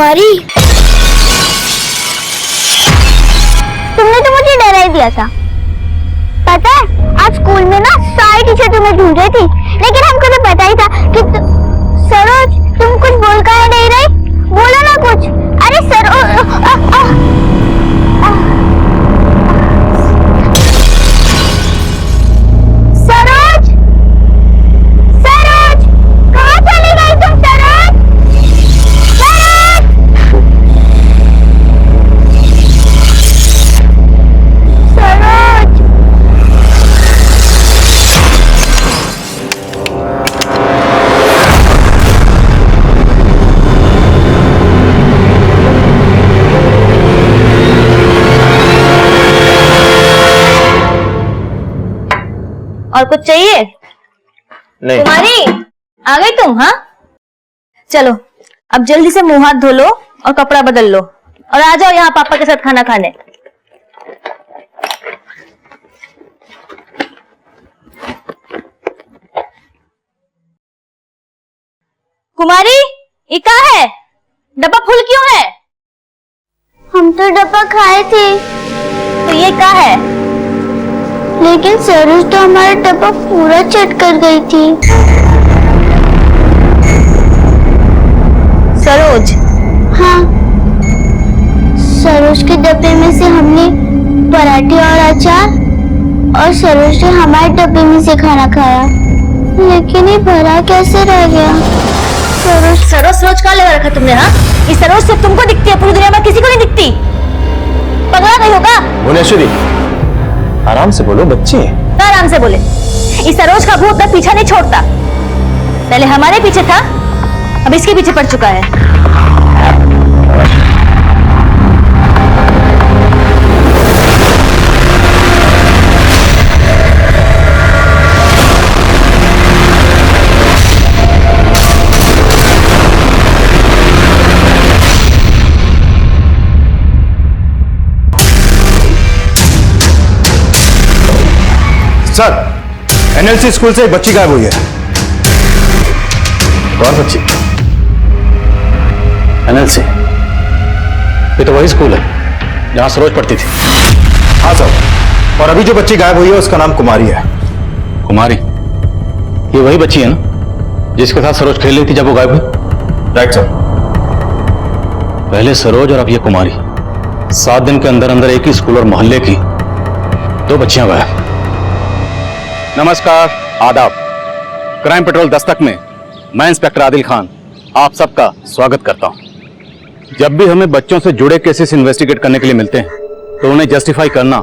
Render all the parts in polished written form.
कुमारी, तुमने तो मुझे डरा ही दिया था। पता है आज स्कूल में ना सारी टीचर तुम्हें ढूंढ रही थी, लेकिन हमको तो पता ही था कि सरोज तुम कुछ बोल कर नहीं रही। बोलो ना कुछ। अरे सरोज और कुछ चाहिए? नहीं। कुमारी आ गई तुम? हाँ चलो अब जल्दी से मुंह हाथ धो लो और कपड़ा बदल लो और आ जाओ यहाँ पापा के साथ खाना खाने। कुमारी ये क्या है? डब्बा फुल क्यों है? हम तो डब्बा खाए थे। तो ये क्या है? लेकिन सरोज तो हमारा डब्बा पूरा चट कर गई थी। सरोज? हाँ, सरोज के डब्बे में से हमने पराठे और अचार और सरोज ने हमारे डब्बे में से खाना खाया, लेकिन ये भरा कैसे रह गया? सरोज सरोज कहाँ लगा रखा तुमने? हाँ ये सरोज सिर्फ तुमको दिखती है, पूरी दुनिया में किसी को नहीं दिखती। पगला नहीं होगा? भुवनेश्वरी आराम से बोलो, बच्चे। आराम से बोले। इस सरोज का भूत अपना पीछा नहीं छोड़ता। पहले हमारे पीछे था, अब इसके पीछे पड़ चुका है। सर, एनएलसी स्कूल से एक बच्ची गायब हुई है। कौन बच्ची? एनएलसी? ये तो वही स्कूल है जहां सरोज पढ़ती थी। हाँ सर, और अभी जो बच्ची गायब हुई है उसका नाम कुमारी है। कुमारी? ये वही बच्ची है ना जिसके साथ सरोज खेल रही थी जब वो गायब हुई? Right sir. पहले सरोज और अब ये कुमारी, 7 दिन के अंदर अंदर एक ही स्कूल और मोहल्ले की 2 बच्चियां गायब। नमस्कार, आदाब। क्राइम पेट्रोल दस्तक में मैं इंस्पेक्टर आदिल खान आप सबका स्वागत करता हूं। जब भी हमें बच्चों से जुड़े केसेस इन्वेस्टिगेट करने के लिए मिलते हैं तो उन्हें जस्टिफाई करना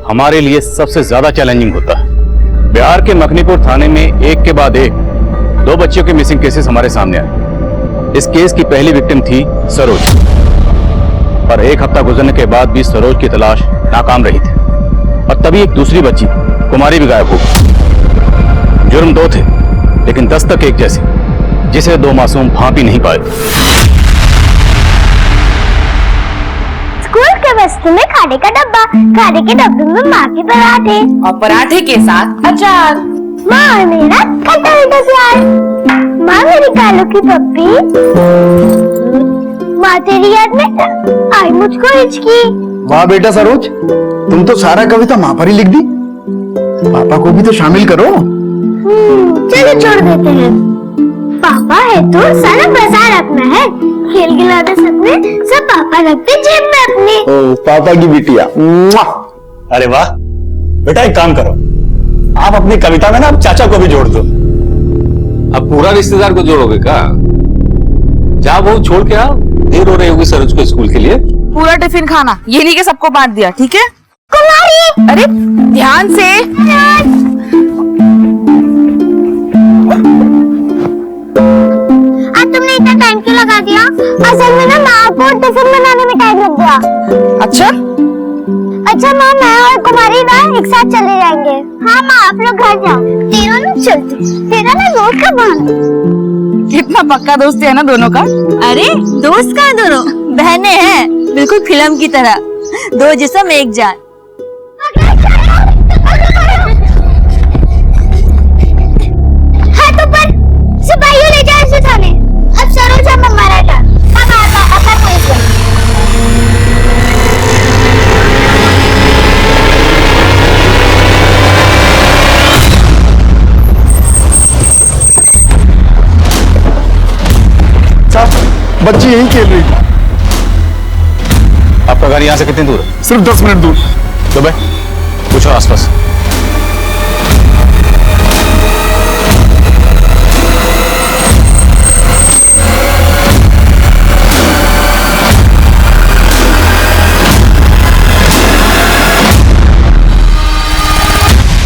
हमारे लिए सबसे ज्यादा चैलेंजिंग होता है। बिहार के मखनीपुर थाने में एक के बाद एक 2 बच्चियों के मिसिंग केसेस हमारे सामने आए। इस केस की पहली विक्टिम थी सरोज, पर 1 हफ्ता गुजरने के बाद भी सरोज की तलाश नाकाम रही थी और तभी एक दूसरी बच्ची कुमारी भी गायब हो गई। जुर्म 2 थे लेकिन दस्तक एक जैसी, जिसे 2 मासूम भांप ही नहीं पाए। स्कूल के बस्ते में खाने का डब्बा, खाने के डब्बे में माँ के पराठे और पराठे के साथ अचार। माँ और मेरा खट्टा मीठा प्यार। माँ मेरी कालू की पप्पी। माँ तेरी याद में आई मुझको हिचकी। वाह बेटा सरोज, तुम तो सारा कविता माँ पर ही लिख दी। पापा को भी तो शामिल करो। चलो छोड़ देते हैं। पापा है तो सारा बाजार अपना है। खेल खिलौने सपने सब पापा रखते जेब में अपने। ओ, पापा की बिटिया। अरे वाह बेटा, एक काम करो, आप अपनी कविता में ना अब चाचा को भी जोड़ दो। अब पूरा रिश्तेदार को जोड़ोगे क्या? जा वो छोड़ के आओ, देर हो रही होगी सरोज को स्कूल के लिए। पूरा टिफिन खाना, ये नहीं कि सबको बांट दिया, ठीक है? कुमारी, अरे ध्यान से। आज तुमने इतना टाइम क्यों लगा दिया? असल में ना माँ को टिफिन बनाने में टाइम लग गया। अच्छा माँ, मैं और कुमारी ना एक साथ चले जाएंगे। हाँ माँ, आप लोग घर जाओ, तीनों लोग चलते। तेरा ना दोस्त का बहन। कितना पक्का दोस्ती है ना दोनों का। अरे दोस्त का दोनों बहनें हैं, बिल्कुल फिल्म की तरह, 2 जिस्म एक जान। हाथों पर सिपाहियों ले जाओ इसे थाने। अब सरोज हम हमारा टर्न। अब आता अपन बच्ची यही खेल रही थी। आपका घर यहाँ से कितनी दूर है? सिर्फ 10 मिनट दूर। तो भाई पूछो आसपास।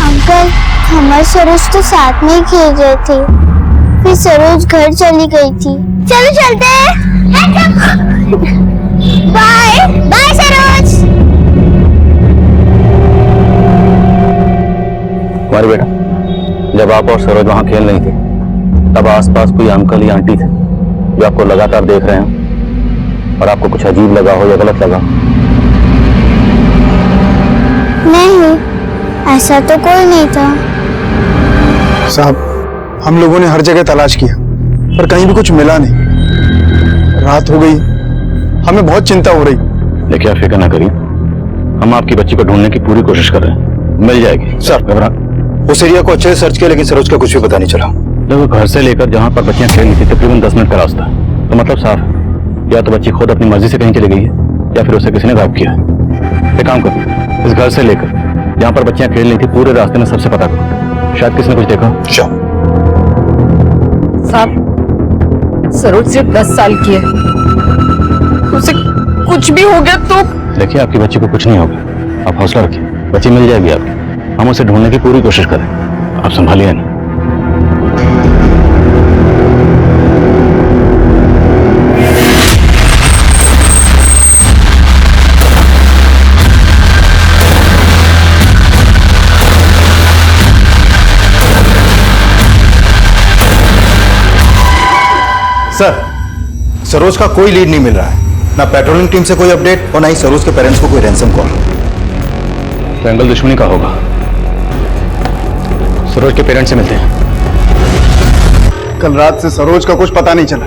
अंकल, हमारे सरोज तो साथ में ही खेल रहे थे, फिर सरोज घर चली गई थी। चलो चलते हैं। Bye bye Saroj. तुम्हारे बेटा, जब आप और सरोज वहां खेल रही थी तब आसपास कोई अंकल या आंटी थे जो आपको लगातार देख रहे हैं और आपको कुछ अजीब लगा हो या गलत लगा? नहीं, ऐसा तो कोई नहीं था। साहब, हम लोगों ने हर जगह तलाश किया पर कहीं भी कुछ मिला नहीं। रात हो गई, हमें बहुत चिंता हो रही। देखिए, आप फिक्र ना करिए, हम आपकी बच्ची को ढूंढने की पूरी कोशिश कर रहे हैं, मिल जाएगी। सर, घबरा उस एरिया को अच्छे से सर्च किया लेकिन सरोज का कुछ भी पता नहीं चला। देखो, घर से लेकर जहां पर बच्चियां खेल रही थी तकरीबन 10 मिनट का रास्ता है, तो मतलब साफ है, या तो बच्ची खुद अपनी मर्जी से कहीं चली गई है या फिर उसे किसी ने गायब किया है। एक काम करो, इस घर से लेकर जहां पर बच्चियां खेल रही थी पूरे रास्ते में सबसे पता करो, शायद किसी ने कुछ देखा। साहब, सरोज सिर्फ 10 साल की है, उसे कुछ भी हो गया तो। देखिए, आपकी बच्ची को कुछ नहीं होगा, आप हौसला रखिए, बच्ची मिल जाएगी आपकी। हम उसे ढूंढने की पूरी कोशिश करें, आप संभालिए ना। सर, सरोज का कोई लीड नहीं मिल रहा है, ना पेट्रोलिंग टीम से कोई अपडेट और ना ही सरोज के पेरेंट्स को कोई रैंसम कॉल। तो एंगल दुश्मनी का होगा। सरोज के पेरेंट्स से मिलते हैं। कल रात से सरोज का कुछ पता नहीं चला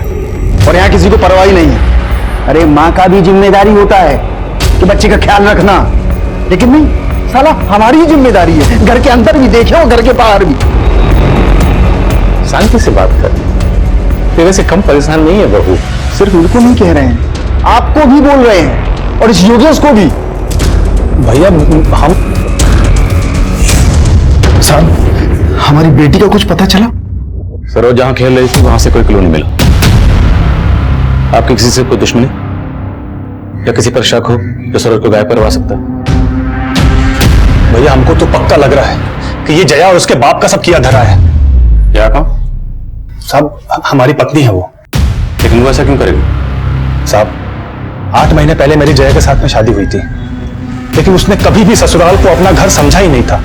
और यहाँ किसी को परवाह ही नहीं है। अरे माँ का भी जिम्मेदारी होता है कि बच्चे का ख्याल रखना, लेकिन नहीं, साला हमारी ही जिम्मेदारी है, घर के अंदर भी देखे और घर के बाहर भी। शांति से बात कर, तेरे से कम परेशान नहीं है बहू। सिर्फ उनको नहीं कह रहे हैं, आपको भी बोल रहे हैं और इस योगेश को भी। भैया, हम साहब, हमारी बेटी का कुछ पता चला? सरोज जहां खेल रही थी वहां से कोई क्लू नहीं मिला। आपकी किसी से कोई दुश्मनी या किसी पर शक हो जो सरोज को गायब करवा सकता है? भैया, हमको तो पक्का लग रहा है कि ये जया और उसके बाप का सब किया धरा है। क्या कहा? साहब, हमारी पत्नी है वो। लेकिन वो ऐसा क्यों करेगी? साहब, 8 महीने पहले मेरी जया के साथ में शादी हुई थी, लेकिन उसने कभी भी ससुराल को अपना घर समझा ही नहीं था।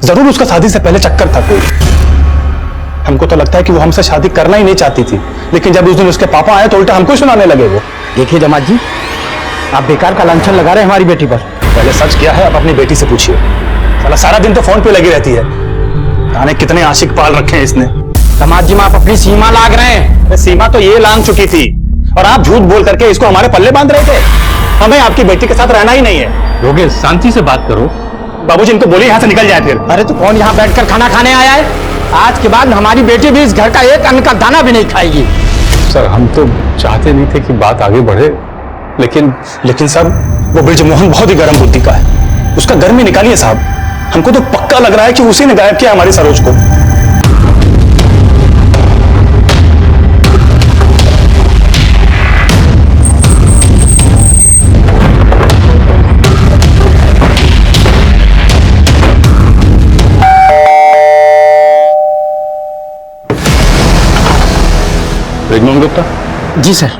जरूर उसका शादी से पहले चक्कर था कोई। हमको तो लगता है कि वो हमसे शादी करना ही नहीं चाहती थी, लेकिन जब उस दिन उसके पापा आए तो उल्टा हमको ही सुनाने लगे वो। देखिए जमात जी, आप बेकार का लांछन लगा रहे हैं हमारी बेटी पर। पहले सच क्या है, अब अपनी बेटी से पूछिए। साला सारा दिन तो फोन पे लगी रहती है, जाने कितने आशिक पाल रखे हैं इसने। समाज जी में आप अपनी सीमा लांघ रहे हैं। सीमा तो ये लांघ चुकी थी और आप झूठ बोल करके इसको हमारे पल्ले बांध रहे थे। हमें आपकी बेटी के साथ रहना ही नहीं है। योगेश, शांति से बात करो। बाबूजी, इनको बोलिए यहाँ से निकल जाए फिर। अरे तो कौन यहाँ बैठकर खाना खाने आया है? आज के बाद हमारी बेटी भी इस घर का एक अन्न का दाना भी नहीं खाएगी। सर, हम तो चाहते नहीं थे कि बात आगे बढ़े, लेकिन साहब, वो ब्रिजमोहन बहुत ही गर्म बुद्धि का है, उसका गर्मी निकालिए साहब। हमको तो पक्का लग रहा है कि उसी ने गायब किया हमारी सरोज को। ब्रिजमोहन गुप्ता? जी सर।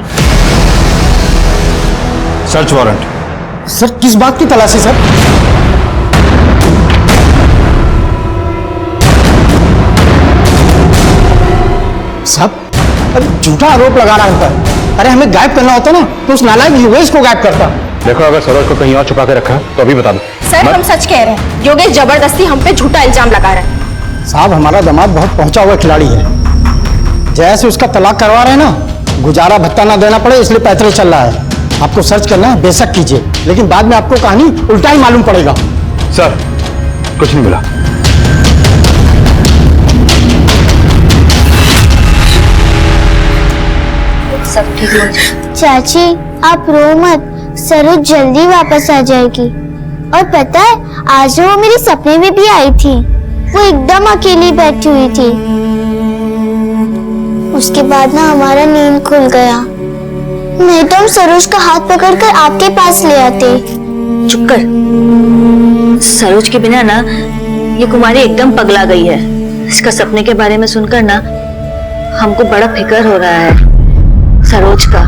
Search warrant. सर, किस बात की तलाशी सर? साहब, अरे झूठा आरोप लगा रहा होता है। अरे हमें गायब करना होता ना तो उस नालायक योगेश को गायब करता। देखो, अगर सरोज को कहीं और छुपा के रखा है तो अभी बता दो। सर, हम सच कह रहे हैं, योगेश जबरदस्ती हम पे झूठा इल्जाम लगा रहा है। साहब, हमारा दामाद बहुत पहुंचा हुआ खिलाड़ी है। जैसे उसका तलाक करवा रहे हैं ना, गुजारा भत्ता ना देना पड़े इसलिए पैतरे चल रहा है। आपको सर्च करना है, बेशक कीजिए, लेकिन बाद में आपको कहानी उल्टा ही मालूम पड़ेगा। सर, कुछ नहीं मिला। सब ठीक हो जाए। चाची आप रो मत, सरोज जल्दी वापस आ जाएगी। और पता है आज वो मेरे सपने में भी आई थी। वो एकदम अकेली बैठी हुई थी। उसके बाद ना हमारा नींद खुल गया। नहीं तो हम सरोज का हाथ पकड़कर आपके पास ले आते। चुप कर। सरोज के बिना ना ये कुमारी एकदम पगला गई है। इसका सपने के बारे में सुनकर ना हमको बड़ा फिक्र हो रहा है सरोज का।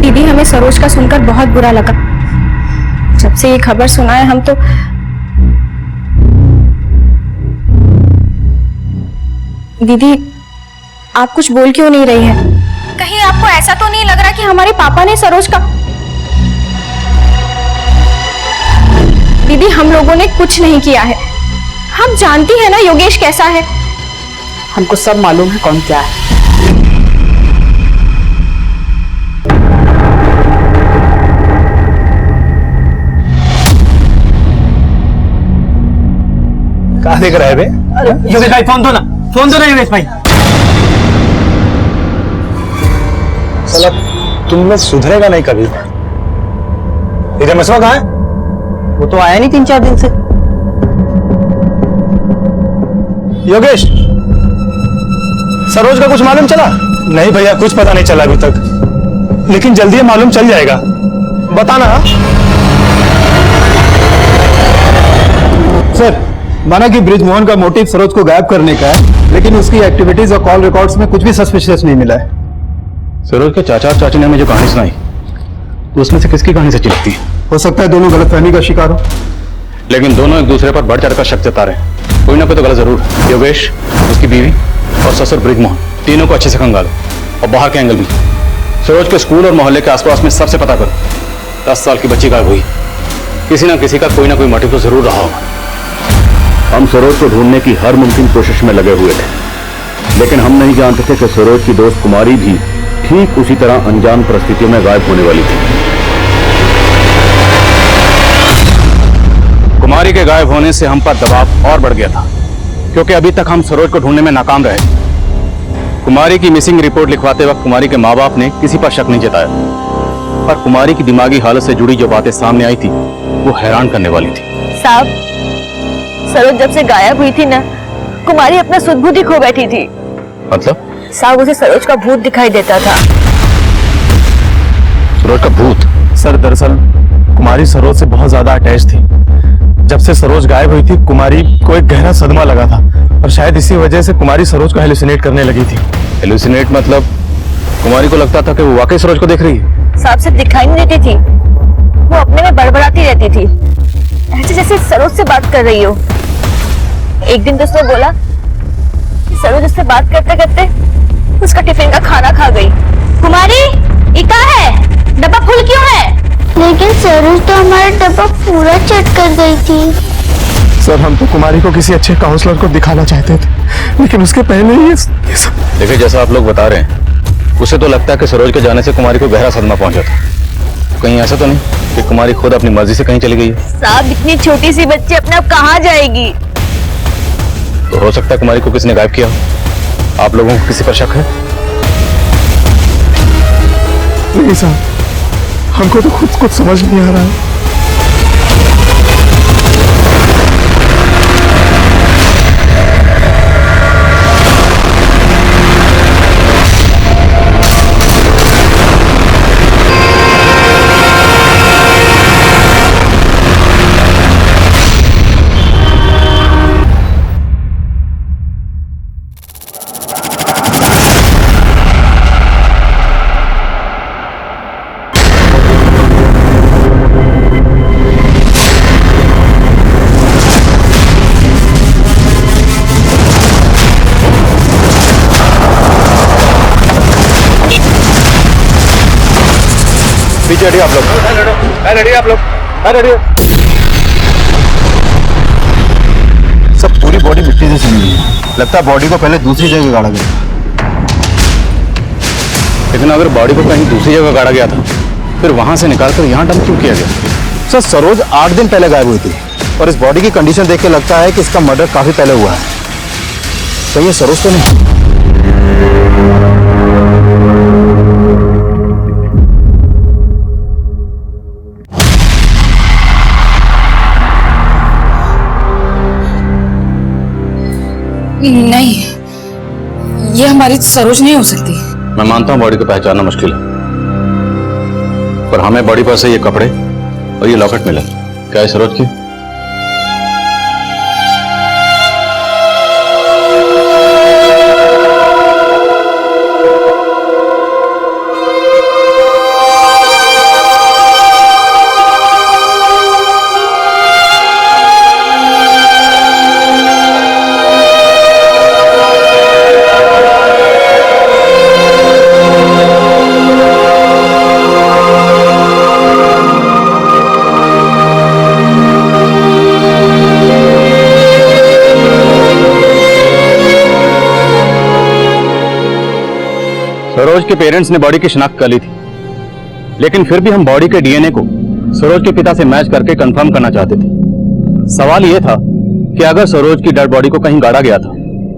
दीदी हमें सरोज का सुनकर बहुत बुरा लगा। जब से ये खबर सुना है हम तो दीदी आप कुछ बोल क्यों नहीं रही है? कहीं आपको ऐसा तो नहीं लग रहा कि हमारे पापा ने सरोज का? दीदी हम लोगों ने कुछ नहीं किया है। हम जानती हैं ना योगेश कैसा है। हमको सब मालूम है कौन क्या है। कहाँ देख रहा है बे? योगेश भाई फोन दो ना योगेश भाई। साला तुम में सुधरेगा नहीं कभी। इधर मसवा कहाँ है? वो तो आया नहीं 3-4 दिन से। योगेश, सरोज का कुछ मालूम चला? नहीं भैया कुछ पता नहीं चला अभी तक, लेकिन जल्दी ये मालूम चल जाएगा। बताना। सर माना कि ब्रिजमोहन का मोटिव सरोज को गायब करने का है, लेकिन उसकी एक्टिविटीज और कॉल रिकॉर्ड्स में कुछ भी सस्पिशियस नहीं मिला है। सरोज के चाचा और चाची ने हमें जो कहानी सुनाई तो उसमें से किसकी कहानी सच्ची लगती है? हो सकता है दोनों गलतफहमी का शिकार हो। लेकिन दोनों एक दूसरे पर बढ़ चढ़ कर शक जता रहे हैं। कोई ना कोई तो गलत जरूर है। योगेश, उसकी बीवी और ससुर ब्रिजमोहन, तीनों को अच्छे से खंगालो और बाहर के एंगल भी। सरोज के स्कूल और मोहल्ले के आसपास में सबसे पता करो। 10 साल की बच्ची गायब हुई। किसी ना किसी का कोई ना कोई मोटिव तो जरूर रहा होगा। हम सरोज को ढूंढने की हर मुमकिन कोशिश में लगे हुए थे, लेकिन हम नहीं जानते थे कि सरोज की दोस्त कुमारी भी ठीक उसी तरह अनजान परिस्थितियों में गायब होने वाली थी। कुमारी के गायब होने से हम पर दबाव और बढ़ गया था, क्योंकि अभी तक हम सरोज को ढूंढने में नाकाम रहे। कुमारी की मिसिंग रिपोर्ट लिखवाते वक्त कुमारी के माँ बाप ने किसी पर शक नहीं जताया, पर कुमारी की दिमागी हालत से जुड़ी जो बातें सामने आई थी वो हैरान करने वाली थी। साहब, सरोज जब से गायब हुई थी ना, कुमारी अपना सुध-बुध ही खो बैठी थी। मतलब? साहब उसे सरोज का भूत दिखाई देता था। सरोज का भूत? सर दरअसल कुमारी सरोज से बहुत ज्यादा अटैच थी। जब से सरोज गायब हुई थी कुमारी को एक गहरा सदमा लगा था, और शायद इसी वजह से कुमारी सरोज को हेलुसिनेट करने लगी थी। हेलुसिनेट मतलब? कुमारी को लगता था कि वो वाकई सरोज को देख रही है। साहब से दिखाई नहीं देती थी, वो अपने में बड़बड़ाती रहती थी, ऐसे जैसे सरोज से बात कर रही हो। एक दिन तो उसने बोला कि सरोज उससे बात करते करते उसका टिफिन का खाना खा गई। कुमारी, ये क्या है? डब्बा फुल क्यों है? लेकिन सरोज तो हमारा डब्बा पूरा चट कर गई थी। सर हम तो कुमारी को किसी अच्छे काउंसलर को दिखाना चाहते थे, लेकिन उसके पहले ही ये सब। देखिए जैसा आप लोग बता रहे हैं, उसे तो लगता है कि सरोज के जाने से कुमारी को गहरा सदमा पहुंचा था। कहीं ऐसा तो नहीं कि कुमारी खुद अपनी मर्जी से कहीं चली गई है? साहब इतनी छोटी सी बच्ची अपने आप कहाँ जाएगी? तो हो सकता है कुमारी को किसी ने गायब किया हो। आप लोगों को किसी पर शक है? नहीं साहब, हमको तो खुद कुछ समझ नहीं आ रहा है। पीछे हटिए आप लोग। सब पूरी बॉडी मिट्टी से सनी है। लगता है बॉडी को पहले दूसरी जगह गाड़ा गया। लेकिन अगर बॉडी को कहीं दूसरी जगह गाड़ा गया था, फिर वहां से निकालकर यहाँ डंप क्यों किया गया? सर सरोज 8 दिन पहले गायब हुई थी और इस बॉडी की कंडीशन देख के लगता है कि इसका मर्डर काफी पहले हुआ है। तो ये सरोज तो नहीं। नहीं, ये हमारी सरोज नहीं हो सकती। मैं मानता हूं बॉडी को पहचानना मुश्किल है, पर हमें बॉडी पर से ये कपड़े और ये लॉकेट मिला। क्या है सरोज की? सरोज के पेरेंट्स ने बॉडी की शिनाख्त कर ली थी, लेकिन फिर भी हम बॉडी के डीएनए को सरोज के पिता से मैच करके कंफर्म करना चाहते थे। सवाल यह था कि अगर सरोज की डेड बॉडी को कहीं गाड़ा गया था,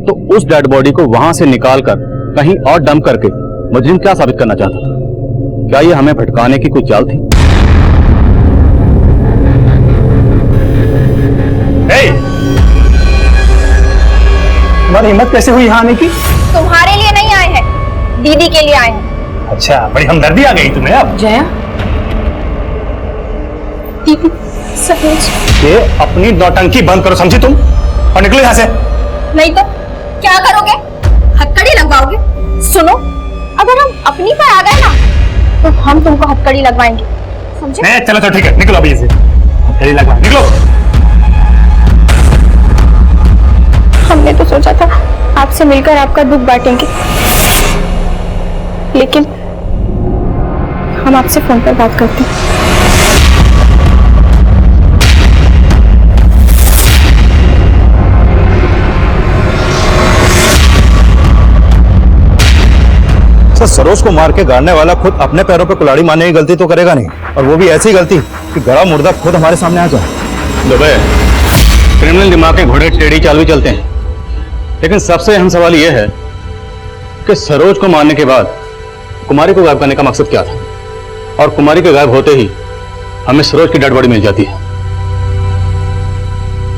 तो उस डेड बॉडी को वहां से निकालकर कहीं और डंप करके मुजरिम क्या साबित करना चाहता था? क्या यह हमें भटकाने की कोई चाल थी? तुम्हारी हिम्मत कैसे हुई यहाँ आने की? तुम्हारे लिए नहीं आए हैं, दीदी के लिए आए हैं। अच्छा, बड़ी हमदर्दी आ गई तुम्हें अब। जया, दीदी, सरोज। ये अपनी नौटंकी बंद करो, समझी तुम? और निकलो यहाँ से। नहीं तो क्या करोगे? हथकड़ी लगवाओगे? सुनो, अगर हम अपनी पर आ गए ना, तो हम तुमको हथकड़ी लगवाएंगे, समझे? नहीं, चलो तो ठीक है, निकलो अभी से। हथकड़ी लगवा, निकलो। हमने तो सोचा था आपसे मिलकर आपका दुख बांटेंगे, लेकिन हम आपसे फोन पर बात करते हैं। सर सरोज को मार के गाड़ने वाला खुद अपने पैरों पर कुल्हाड़ी मारने की गलती तो करेगा नहीं, और वो भी ऐसी गलती कि गला मुर्दा खुद हमारे सामने आ जाए। दुबे, क्रिमिनल दिमाग के घोड़े टेढ़ी चाल भी चलते हैं, लेकिन सबसे अहम सवाल यह है कि सरोज को मारने के बाद कुमारी को गायब करने का मकसद क्या था? और कुमारी के गायब होते ही हमें सरोज की डेड बॉडी मिल जाती है।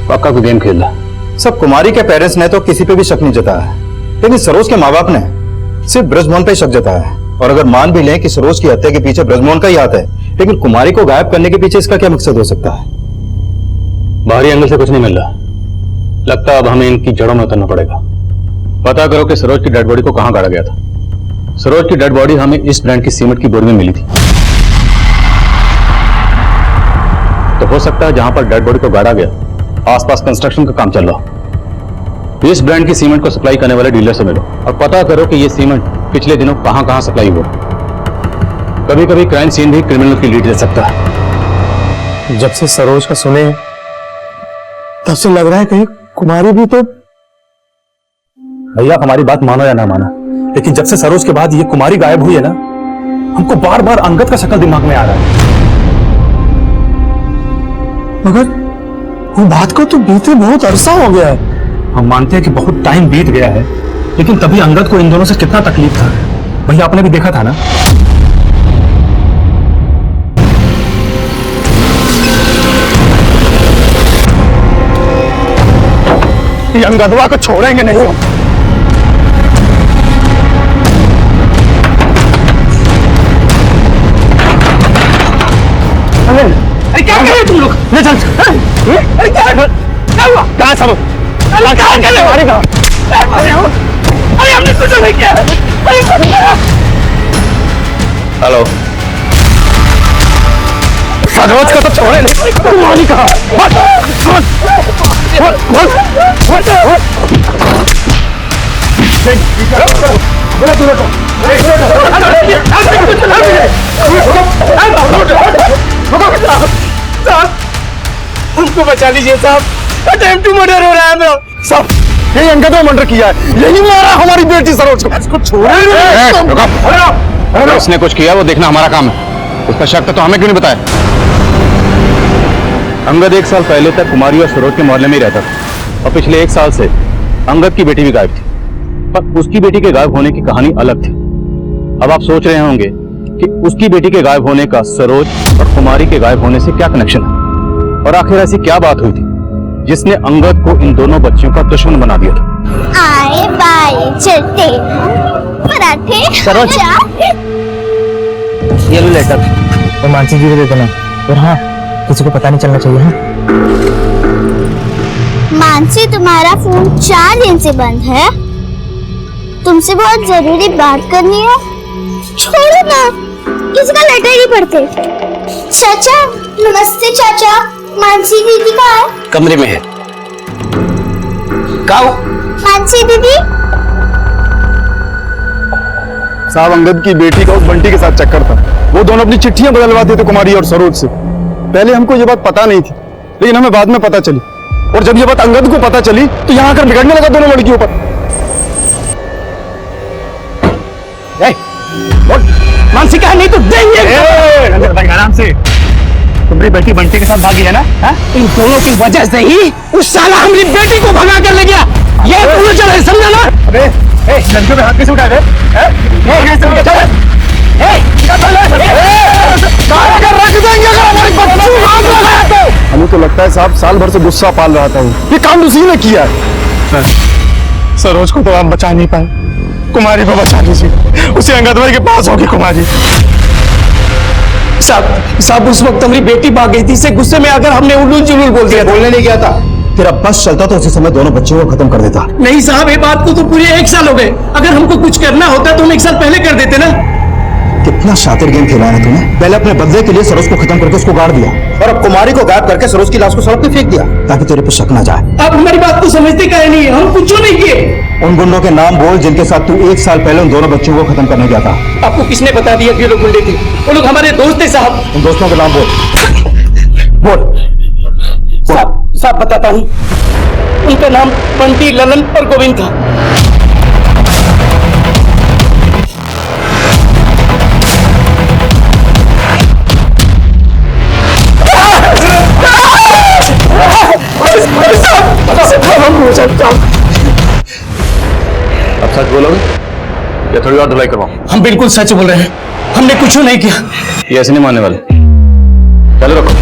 पक्का कोई गेम खेल रहा है। सब कुमारी के पेरेंट्स ने तो किसी पे भी शक नहीं जताया, लेकिन सरोज के माँ बाप ने सिर्फ ब्रजमोहन पे शक जताया है। और अगर मान भी लें कि सरोज की हत्या के पीछे ब्रजमोहन का ही हाथ है, लेकिन कुमारी को गायब करने के पीछे इसका क्या मकसद हो सकता है? बाहरी एंगल से कुछ नहीं मिल रहा, लगता अब हमें इनकी जड़ों में उतरना पड़ेगा। पता करो कि सरोज की डेड बॉडी को कहां गाड़ा गया था। सरोज की डेड बॉडी हमें इस ब्रांड की सीमेंट की बोरी में मिली थी, तो हो सकता है जहां पर डेड बॉडी को गाड़ा गया आसपास कंस्ट्रक्शन का काम चल रहा। इस ब्रांड की सीमेंट को सप्लाई करने वाले डीलर से मिलो और पता करो कि यह सीमेंट पिछले दिनों कहां सप्लाई हुआ। कभी कभी क्राइम सीन भी क्रिमिनल की लीड ले सकता है। जब से सरोज का सुने तब से लग रहा है कहीं कुमारी भी तो। भैया हमारी बात मानो या ना मानो, लेकिन जब से सरोज के बाद ये कुमारी गायब हुई है ना, हमको बार बार अंगद का शक्ल दिमाग में आ रहा है। मगर वो बात को तो बीते बहुत अरसा हो गया है। हम मानते हैं कि बहुत टाइम बीत गया है, लेकिन तभी अंगद को इन दोनों से कितना तकलीफ था, भैया आपने भी देखा था ना। ये अंगदवा को छोड़ेंगे नहीं हम। अरे क्या कर रहे तुम लोग? ले चल। अरे क्या हुआ? कहाँ सब? कहाँ कर रहे हो? अरे हमने कुछ नहीं किया। हेलो, सरोज को तो छोड़े नहीं, कुमारी कहाँ? हमको बचा लीजिए साहब, अटेम्प्ट टू मर्डर हो रहा है साहब। यही अंगद ने मर्डर किया है, यही मारा हमारी बेटी सरोज को। इसको छोड़े नहीं। अगर उसने कुछ किया वो देखना हमारा काम है। उसका शक था तो हमें क्यों नहीं बताया? अंगद 1 साल पहले तक कुमारी और सरोज के मोहल्ले में ही रहता था और पिछले 1 साल से अंगद की बेटी भी गायब थी, पर उसकी बेटी के गायब होने की कहानी अलग थी। अब आप सोच रहे होंगे कि उसकी बेटी के गायब होने का सरोज और कुमारी के गायब होने से क्या कनेक्शन है, और आखिर ऐसी क्या बात हुई थी जिसने अंगद को इन दोनों बच्चियों का दुश्मन बना दिया था? आए बाए चलते पराठे सरोज। ये लो लेटर, और मानसी जी को दे देना। और हाँ, किसी को पता नहीं चलना चाहिए। हाँ? मानसी, तुम्हारा फोन 4 दिन से बंद है। तुमसे बहुत जरूरी बात करनी है। छोड़ो ना, किसी का लेटर ही पढ़ते। चाचा नमस्ते। चाचा, मानसी दीदी कहाँ है? कमरे में है। काऊ मानसी दीदी। साहब, अंगद की बेटी का उस बंटी के साथ चक्कर था। वो दोनों अपनी चिट्ठियां बदलवाते थे कुमारी और सरोज से। पहले हमको ये बात पता नहीं थी, लेकिन हमें बाद में पता चली। और जब ये बात अंगद को पता चली तो यहाँ आकर बिगड़ने लगा दोनों लड़कियों पर। मानसी कहा नहीं तो देंगे। आराम से। तुम्हारी बेटी बंटी के साथ भागी है ना? इन दोनों की वजह से ही उस साला हमारी बेटी को भगा कर ले गया। ये दोनों चले, समझा ना? अबे लड़कियों पे हाथ कैसे उठा रहे? हमें तो लगता है साहब साल भर से गुस्सा पाल रहा था। ये काम उसी ने किया है। सरोज को तो आप बचा नहीं पाए, कुमारी को बचा लीजिए। उसे अंगद भाई के पास होगी कुमारी। साहब उस वक्त हमारी बेटी भाग गई थी। इसे गुस्से में आकर हमने उल्लू जुलूल बोल दिया। बोलने नहीं गया था। तेरा बस चलता तो उसी समय दोनों बच्चों को खत्म कर देता। नहीं साहब, ये बात को तो पूरे 1 साल हो गए। अगर हमको कुछ करना होता तो हम 1 साल पहले कर देते ना। कितना शातिर गेम खेला है तूने। पहले अपने बदले के लिए सरोज को खत्म करके उसको गाड़ दिया, और अब कुमारी को गायब करके सरोज की लाश को सड़क पे फेंक दिया ताकि तेरे पे शक ना जाए। आप हमारी बात को समझते काहे नहीं? हम कुछ नहीं किए। उन गुंडों के नाम बोल जिनके साथ तू 1 साल पहले उन दोनों बच्चों को खत्म करने गया था। आपको किसने बता दिया कि ये लोग गुंडे थे? वो लोग हमारे दोस्त थे साहब। उन दोस्तों के नाम बोल। साहब बताता हूँ। उनका नाम बंटी, ललन और गोविंद था। अब सच बोलोगे या थोड़ी और धुलाई करवाऊं? हम बिल्कुल सच बोल रहे हैं। हमने कुछ नहीं किया। ये ऐसे नहीं मानने वाले। चलो रखो।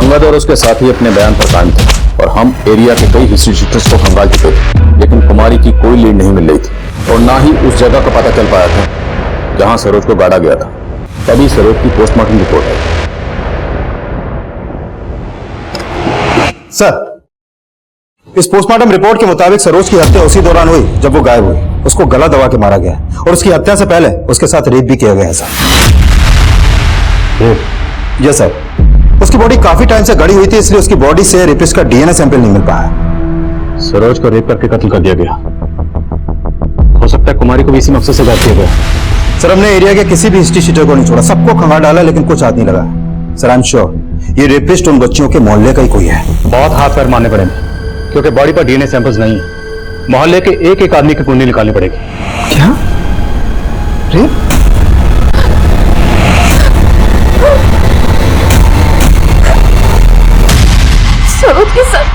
अंगद और उसके साथी अपने बयान पर कायम थे और हम एरिया के कई हिस्ट्री शीटर्स को खंगाल चुके थे, लेकिन कुमारी की कोई लीड नहीं मिल रही थी और ना ही उस जगह का पता चल पाया था जहां सरोज को गाड़ा गया था। तभी सरोज की पोस्टमार्टम रिपोर्ट आई। सर, इस पोस्टमार्टम रिपोर्ट के मुताबिक सरोज की हत्या उसी दौरान हुई जब वो गायब हुई। उसको गला दबा के मारा गया और उसकी हत्या से पहले उसके साथ रेप भी किया गया है सर। Yes sir. उसकी बॉडी काफी टाइम से गड़ी हुई थी, इसलिए उसकी बॉडी से रेपिस्ट का डीएनए सैंपल नहीं मिल पाया। सरोज को रेप करके कत्ल कर दिया गया। हो सकता है कुमारी को भी इसी मकसद से गायब किया गया। सर, हमने एरिया के किसी भी हिस्ट्री शीटर को नहीं छोड़ा, सबको खंगाल डाला, लेकिन कुछ हाथ नहीं लगा। सर, आई एम श्योर ये रेपिस्ट उन बच्चियों के मोहल्ले का ही कोई है। बहुत हाथ पैर मारने पड़ेंगे, क्योंकि बॉडी पर डीएनए सैंपल्स नहीं है। मोहल्ले के एक एक आदमी की कुंडली निकालनी पड़ेगी। क्या? रेप? सरोज के साथ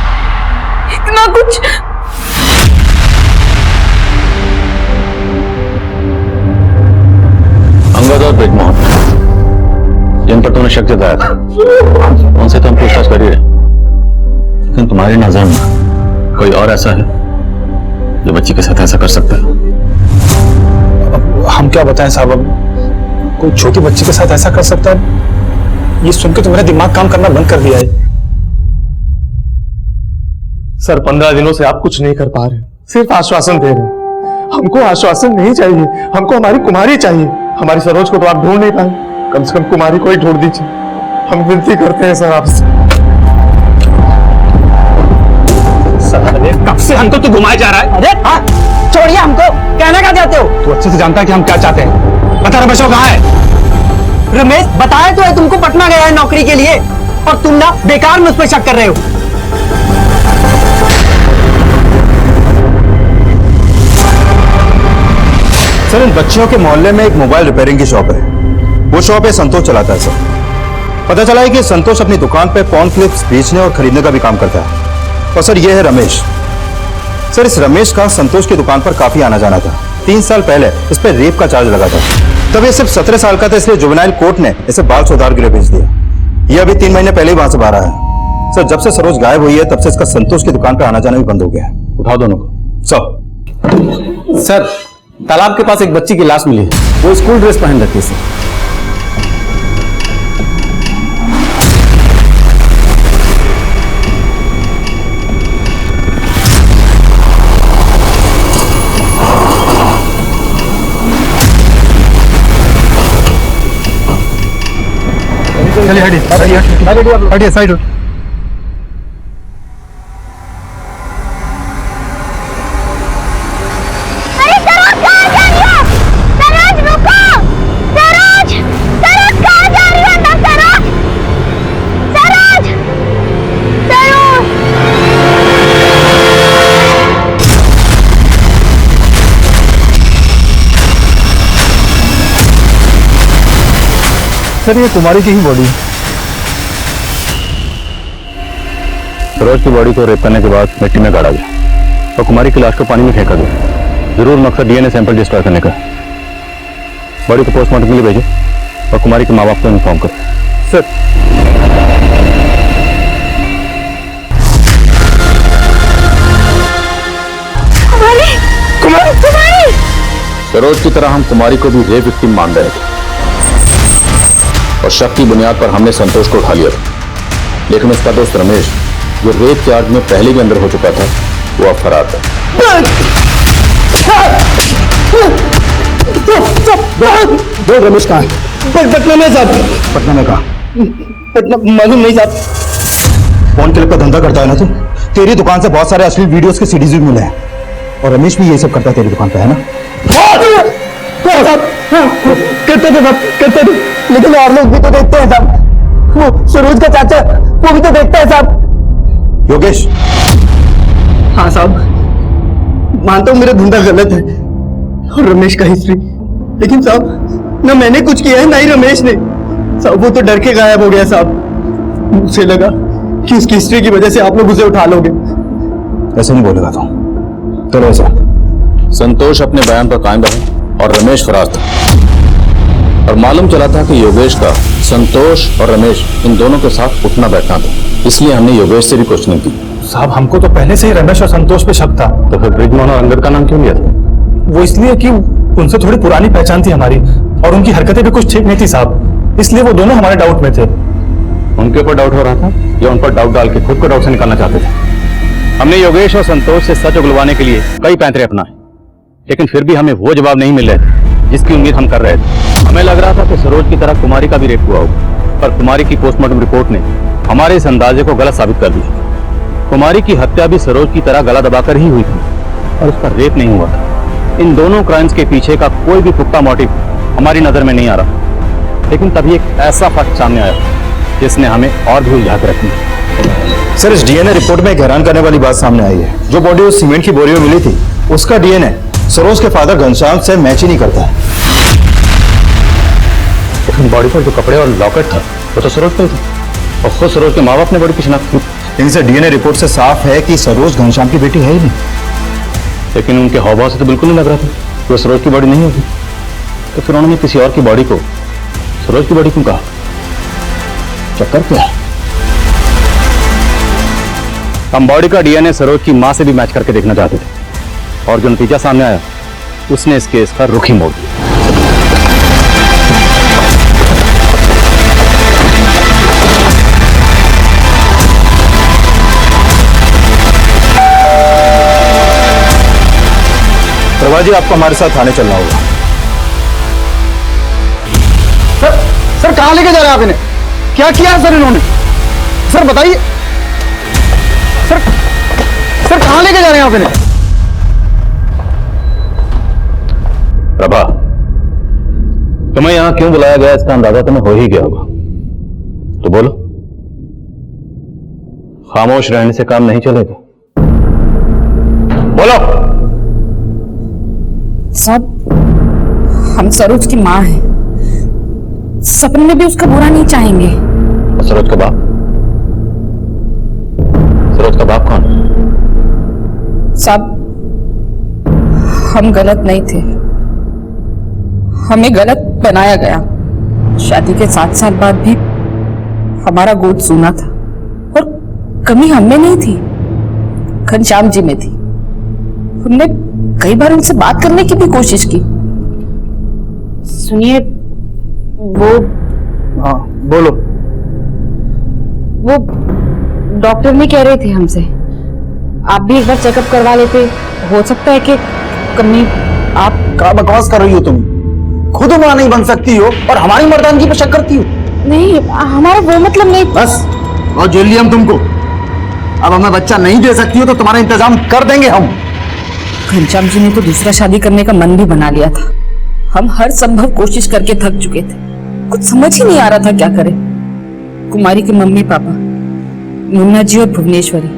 इतना कुछ। अंगद और ब्रिजमोहन, जिन पर तूने शक जताया था, उनसे तो हम पूछताछ कर ही रहे, लेकिन तुम्हारी नजर में कोई और ऐसा है जो बच्ची के साथ ऐसा कर सकता है? हम क्या बताएं साहब, अब कोई छोटी बच्ची के साथ ऐसा कर सकता है, ये सुन के तो मेरा दिमाग काम करना बंद कर दिया है। सर, 15 दिनों से आप कुछ नहीं कर पा रहे, सिर्फ आश्वासन दे रहे। हमको आश्वासन नहीं चाहिए, हमको हमारी कुमारी चाहिए। हमारी सरोज को तो आप ढूंढ नहीं पाए, कम से कम कुमारी को ही ढूंढ दीजिए। हम विनती करते हैं सर आपसे। कब से हमको तो घुमाया जा रहा है। अरे हाँ, छोड़िए हमको। कहना क्या चाहते हो? तू अच्छे से जानता है कि हम क्या चाहते हैं। बता रमेश कहाँ है? रमेश बताया तो है तुमको, पटना गया है नौकरी के लिए, और तुम ना बेकार मुझ पर शक कर रहे हो। सर, इन बच्चियों के मोहल्ले में एक मोबाइल रिपेयरिंग की शॉप है। वो शॉप है संतोष चलाता है सर। पता चला है कि संतोष अपनी दुकान पे पॉर्न क्लिप्स बेचने और खरीदने का भी काम करता है। और सर, ये है रमेश। सर, इस रमेश का संतोष की दुकान पर काफी आना जाना था। 3 साल पहले इस पर रेप का चार्ज लगा था। तब ये सिर्फ 17 साल का था, इसलिए जुवेनाइल कोर्ट ने इसे बाल सुधार के लिए भेज दिया। ये अभी 3 महीने पहले ही वहां से बाहर आया है। सर, जब से सरोज गायब हुई है तब से इसका संतोष की दुकान पर आना जाना भी बंद हो गया है। उठाओ दोनों को। सर, तालाब के पास एक बच्ची की लाश मिली है। वो स्कूल ड्रेस पहन रखी है। चलिए हटिए साइड। अरे सरोज, कहाँ जा रही हो? सरोज रुको। सरोज, सरोज कहाँ जा रही हो? ना सरोज, सरोज, सरोज। सर, ये कुमारी की ही बॉडी। सरोज की बॉडी को रेप करने के बाद मिट्टी में गाड़ा गया और कुमारी की लाश को पानी में फेंका गया। जरूर मकसद डीएनए सैंपल रजिस्टर करने का। बॉडी को पोस्टमार्टम के लिए भेजो और कुमारी के माँ बाप को इन्फॉर्म करो। सर, कुमारी, सरोज की तरह हम कुमारी को भी रेप विक्टिम मान रहे थे और शक की बुनियाद पर हमने संतोष को उठा लिया था। लेकिन उसका दोस्त रमेश, जो रेप चार्ज में पहले भी अंदर हो चुका था, वो अब फरार था। दो रमेश कहाँ है? पटना में साहब। पटना में कहाँ? पटना मालूम नहीं साहब। फोन क्लिप का धंधा करता है ना तू? तेरी दुकान से बहुत सारे असली वीडियोस के सीडीज भी मिले हैं और रमेश भी ये सब करता है तेरी दुकान पे, है ना? करते थे साहब, करते थे, लेकिन और लोग भी तो देखते हैं साहब। वो सरोज का चाचा, वो भी तो देखता है साहब। योगेश। हाँ साहब, मानता हूँ मेरा धंधा गलत है और रमेश का हिस्ट्री, लेकिन साहब ना मैंने कुछ किया है ना ही रमेश ने। साहब वो तो डर के गायब हो गया साहब। मुझे लगा कि उसकी हिस्ट्री की वजह से आप लोग उसे उठा लोगे। ऐसे नहीं बोलेगा तो चलो ऐसा। संतोष अपने बयान पर कायम रहे और रमेश फरार था। और मालूम चला था कि योगेश का संतोष और रमेश इन दोनों के साथ उठना बैठना था, इसलिए हमने योगेश से भी क्वेश्चनिंग की। साहब, हमको तो पहले से ही रमेश और संतोष पे शक था। तो फिर ब्रिजमोहन और अंगद का नाम क्यों लिया था? वो इसलिए कि उनसे थोड़ी पुरानी पहचान थी हमारी और उनकी हरकतें भी कुछ ठीक नहीं थी साहब, इसलिए वो दोनों हमारे डाउट में थे। उनके ऊपर डाउट हो रहा था या उन पर डाउट डाल के खुद को डाउट से निकालना चाहते थे? हमने योगेश और संतोष से सच उगलवाने के लिए कई पैंतरे अपनाए, लेकिन फिर भी हमें वो जवाब नहीं मिल रहे थे जिसकी उम्मीद हम कर रहे थे। हमें लग रहा था कि सरोज की तरह कुमारी का भी रेप हुआ होगा, पर कुमारी की पोस्टमार्टम रिपोर्ट ने हमारे इस अंदाजे को गलत साबित कर दिया। कुमारी की हत्या भी सरोज की तरह गला दबाकर ही हुई थी और उसका रेप नहीं हुआ था। इन दोनों क्राइम्स के पीछे का कोई भी पुख्ता मोटिव हमारी नजर में नहीं आ रहा, लेकिन तभी एक ऐसा फैक्ट सामने आया जिसने हमें और भी उलझा कर रखी। सर, इस डीएनए रिपोर्ट में एक हैरान करने वाली बात सामने आई है। जो बॉडी उस सीमेंट की बोरी में मिली थी, उसका डीएनए सरोज के फादर घनश्याम से मैच ही नहीं करता है। लेकिन बॉडी पर जो कपड़े और लॉकेट था वो तो सरोज पे था और खुद सरोज के माँ बाप ने बॉडी की शिनाख्त की। इनसे डीएनए रिपोर्ट से साफ है कि सरोज घनश्याम की बेटी है ही नहीं। लेकिन उनके हावभाव से तो बिल्कुल नहीं लग रहा था कि वो सरोज की बॉडी नहीं होगी। तो फिर उन्होंने किसी और की बॉडी को सरोज की बॉडी क्यों कहा? चक्कर क्या है? हम बॉडी का डीएनए सरोज की मां से भी मैच करके देखना चाहते थे और जो नतीजा सामने आया उसने इस केस का रुख ही मोड़ दिया। प्रभा जी, आपको हमारे साथ थाने चलना होगा। सर कहाँ लेके जा रहे हैं आप इन्हें? क्या किया सर इन्होंने? सर बताइए। सर कहाँ लेके जा रहे हैं आप इन्हें? प्रभा, तुम्हें यहां क्यों बुलाया गया इसका अंदाजा तुम्हें हो ही गया होगा, तो बोलो। खामोश रहने से काम नहीं चलेगा, बोलो। साहब, हम सरोज की माँ हैं। सपने में भी उसका बुरा नहीं चाहेंगे। और सरोज का बाप? सरोज का बाप कौन? साहब, हम गलत नहीं थे, हमें गलत बनाया गया। शादी के 7 साल बाद भी हमारा गोद सूना था और कमी हमें नहीं थी, घनश्याम जी में थी। हमने कई बार उनसे बात करने की भी कोशिश की। सुनिए, वो हाँ बोलो। वो डॉक्टर नहीं कह रहे थे हमसे, आप भी एक बार चेकअप करवा लेते, हो सकता है कि कमी। आप क्या बकवास कर रही हो तुम? खुद मां नहीं बन सकती हो और हमारी मर्दानगी पर शक करती हो। नहीं, हमारा वो मतलब नहीं। बस और जेल लिया हम तुमको। अब हमें बच्चा नहीं दे सकती हो तो तुम्हारा इंतजाम कर देंगे हम। घनश्याम जी ने तो दूसरा शादी करने का मन भी बना लिया था। हम हर संभव कोशिश करके थक चुके थे, कुछ समझ ही नहीं आ रहा था क्या करें। कुमारी के मम्मी पापा मुन्ना जी और भुवनेश्वरी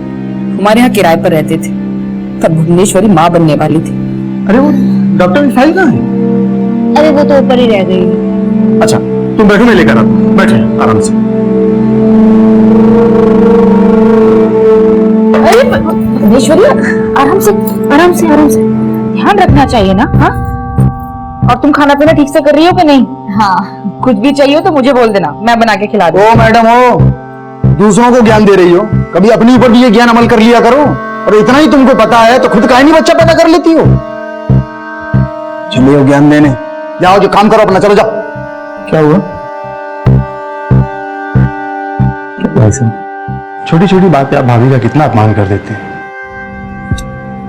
हमारे यहाँ किराए पर रहते थे। तब भुवनेश्वरी माँ बनने वाली थी। अरे वो डॉक्टर की फाइल कहाँ है? अरे वो तो ऊपर ही रह गई। अच्छा तुम बैठो, मैं लेकर आता हूं। बैठे आराम से। अरे भुवनेश्वरी, आराम से आराम से आराम से, ध्यान रखना चाहिए ना। हाँ, और तुम खाना पीना ठीक से कर रही हो कि नहीं? हाँ, कुछ भी चाहिए तो मुझे बोल देना, मैं बना के खिला दूँ। ओ मैडम, ओ दूसरों को ज्ञान दे रही हो, कभी अपने ऊपर भी ये ज्ञान अमल कर लिया करो। और इतना ही तुमको पता है तो खुद का ही नहीं बच्चा पैदा कर लेती हो। चलिए ज्ञान देने जाओ, जो काम करो अपना, चलो जाओ। क्या हुआ भाई साहब? छोटी छोटी बातें आप भाभी का कितना अपमान कर देते हैं।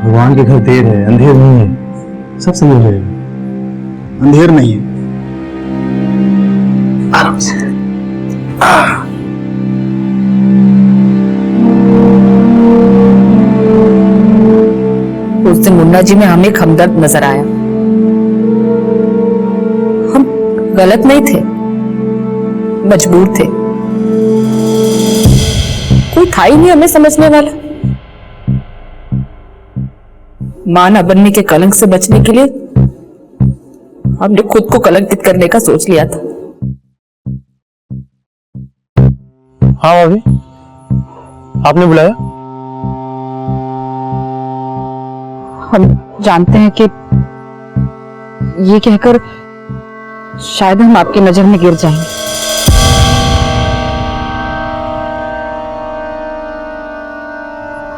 भगवान के घर देर है, अंधेर नहीं है, सब सही हो जाएगा। अंधेर नहीं है, आराम से। उस दिन मुन्ना जी में हमें एक हमदर्द नजर आया। हम गलत नहीं थे, मजबूर थे। कोई था ही नहीं हमें समझने वाला। मां न बनने के कलंक से बचने के लिए हमने खुद को कलंकित करने का सोच लिया था। हाँ भाभी, आपने बुलाया? हम जानते हैं कि ये कहकर शायद हम आपकी नजर में गिर जाएंगे।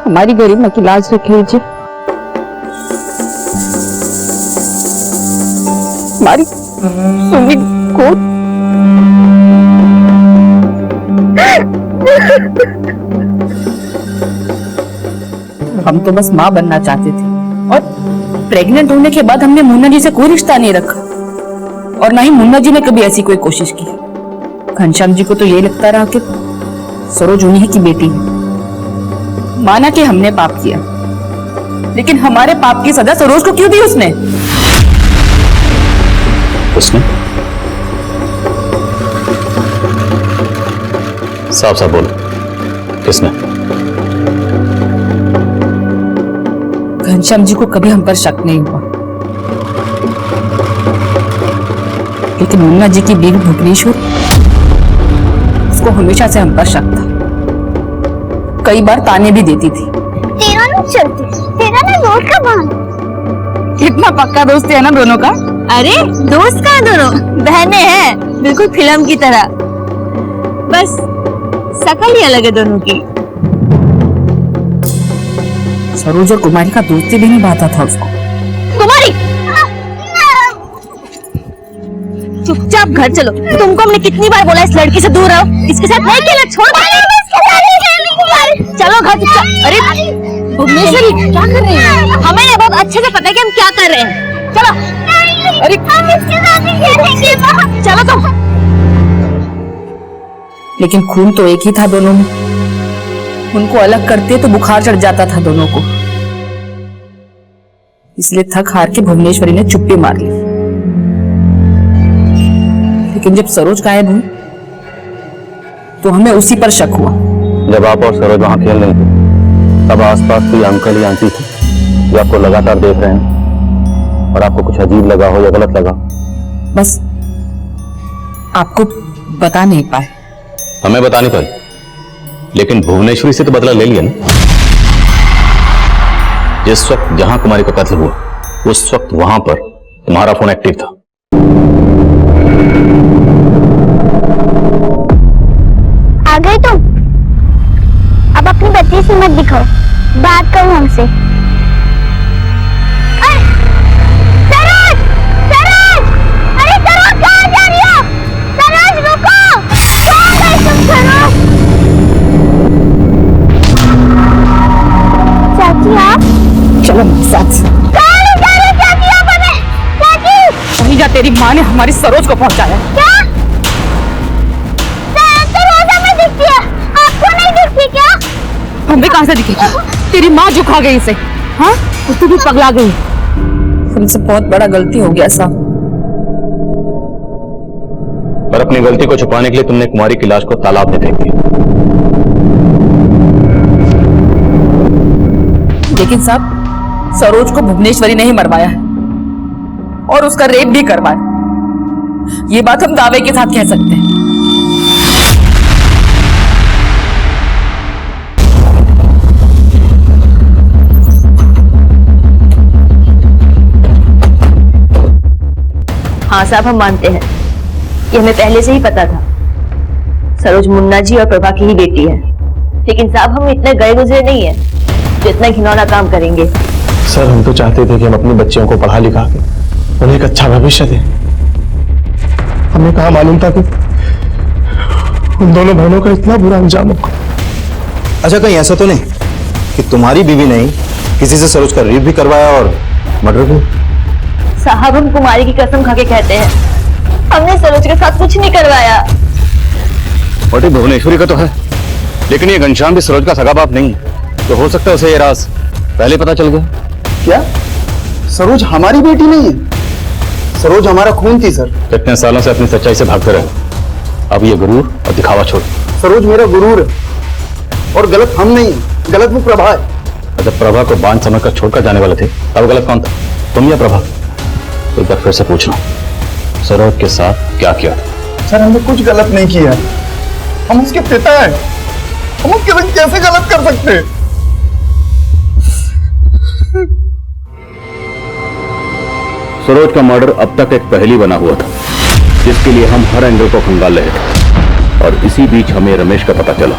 हमारी गरिमा की लाज रख लीजिए। हमारी सुमी को हम तो बस मां बनना चाहते थे और प्रेग्नेंट होने के बाद हमने मुन्ना जी से कोई रिश्ता नहीं रखा और ना ही मुन्ना जी ने कभी ऐसी कोई कोशिश की। घनश्याम जी को तो ये लगता रहा कि सरोज उन्हीं की बेटी है। माना कि हमने पाप किया, लेकिन हमारे पाप की सजा सरोज को क्यों दी उसने? उसने? साफ साफ बोलो, किसने? घनश्याम जी को कभी हम पर शक नहीं हुआ, लेकिन मुन्ना जी की बीवी भुवनेश्वरी, उसको हमेशा से हम पर शक था। कई बार ताने भी देती थी। तेरा नहीं चलती, तेरा ना दोस्त का बहन। कितना पक्का दोस्ती है ना दोनों का। अरे दोस्त कहाँ, दोनों बहनें हैं, बिल्कुल फिल्म की तरह। बस शकल ही अलग है दोनों की। सरोज और कुमारी का दोस्ती भी नहीं बाता था उसको। कुमारी, चुपचाप घर चलो। तुमको हमने कितनी बार बोला इस लड़की से दूर रहो, इसके साथ नहीं खेलना, छोड़। चलो घर चुपचाप। अरे भुवनेश्वरी, क्या कर रही है? हमें ये बहुत अच्छे से पता है कि हम क्या कर रहे हैं। चलो। अरे चलो तुम। लेकिन खून तो एक ही था दोनों में। उनको अलग करते तो बुखार चढ़ जाता था दोनों को। इसलिए थक हार के भुवनेश्वरी ने चुप्पी मार ली। लेकिन जब सरोज गायब हुई तो हमें उसी पर शक हुआ। जब आप और सरोज वहां खेल रही थी, तब आसपास कोई अंकल या आंटी थे जो आपको लगातार देख रहे हैं और आपको कुछ अजीब लगा हो या गलत लगा बस आपको बता नहीं पाए। हमें बता नहीं पाई, लेकिन भुवनेश्वरी से तो बदला ले लिया ना। जिस वक्त जहां कुमारी का कत्ल हुआ उस वक्त वहां पर तुम्हारा फोन एक्टिव था। आ गए तुम? अब अपनी बच्ची से मत दिखाओ, बात करो हमसे। सरोज! सरोज! अरे सरोज, कहाँ जा रही हो? सरोज रुको! कहाँ गई तुम सरोज? चाची आप? चलो साथ। कहाँ ले जा रही चाची आप हमें? चाची! वहीं जा, तेरी माँ ने हमारी सरोज को पहुंचाया। क्या? सरोज हमें दिखती है, आपको नहीं दिखती क्या? हमें कहां से दिखेगी? तेरी माँ झुका गई इसे। हाँ, तू भी पगला गई। हमसे बहुत बड़ा गलती हो गया साहब। और अपनी गलती को छुपाने के लिए तुमने कुमारी की लाश को तालाब में फेंक दिया। लेकिन साहब, सरोज को भुवनेश्वरी ने ही मरवाया है और उसका रेप भी करवाया। ये बात हम दावे के साथ कह सकते हैं। हाँ साहब, हम मानते हैं, ये हमें पहले से ही पता था। सरोज मुन्ना जी और प्रभा की ही बेटी है। लेकिन साहब, हम इतने गए गुजरे नहीं है जो इतना घिनौना काम करेंगे। सर, हम तो चाहते थे कि हम अपनी बच्चियों को पढ़ा लिखा के उन्हें एक अच्छा भविष्य दें। हमें कहाँ मालूम था कि उन दोनों बहनों का इतना बुरा अंजाम होगा। अच्छा, कहीं ऐसा तो नहीं कि तुम्हारी बीवी ने किसी से सरोज का रेप भी करवाया और मर्डर भी? साहब, हम कुमारी की कसम खा के कहते हैं, हमने सरोज के साथ कुछ नहीं करवाया। और भुवनेश्वरी का तो है, लेकिन ये घनश्याम भी सरोज का सगा बाप नहीं है। तो हो सकता है उसे ये राज पहले पता चल गया। क्या सरोज हमारी बेटी नहीं है? सरोज हमारा खून थी सर। इतने सालों से अपनी सच्चाई से भागते रहे, अब ये गुरूर और दिखावा छोड़। सरोज मेरा गुरूर है और गलत हम नहीं है, गलत वो प्रभा है। जब प्रभा को बांध समझकर छोड़कर जाने वाले थे तब गलत कौन था, तुम या प्रभा? एक बार फिर से पूछना, सरोज के साथ क्या किया था? सर, हमने कुछ गलत नहीं किया, हम उसके पिता हैं, हम उसके साथ कैसे गलत कर सकते हैं? सरोज का मर्डर अब तक एक पहेली बना हुआ था, जिसके लिए हम हर एंगल को खंगाल रहे थे, और इसी बीच हमें रमेश का पता चला।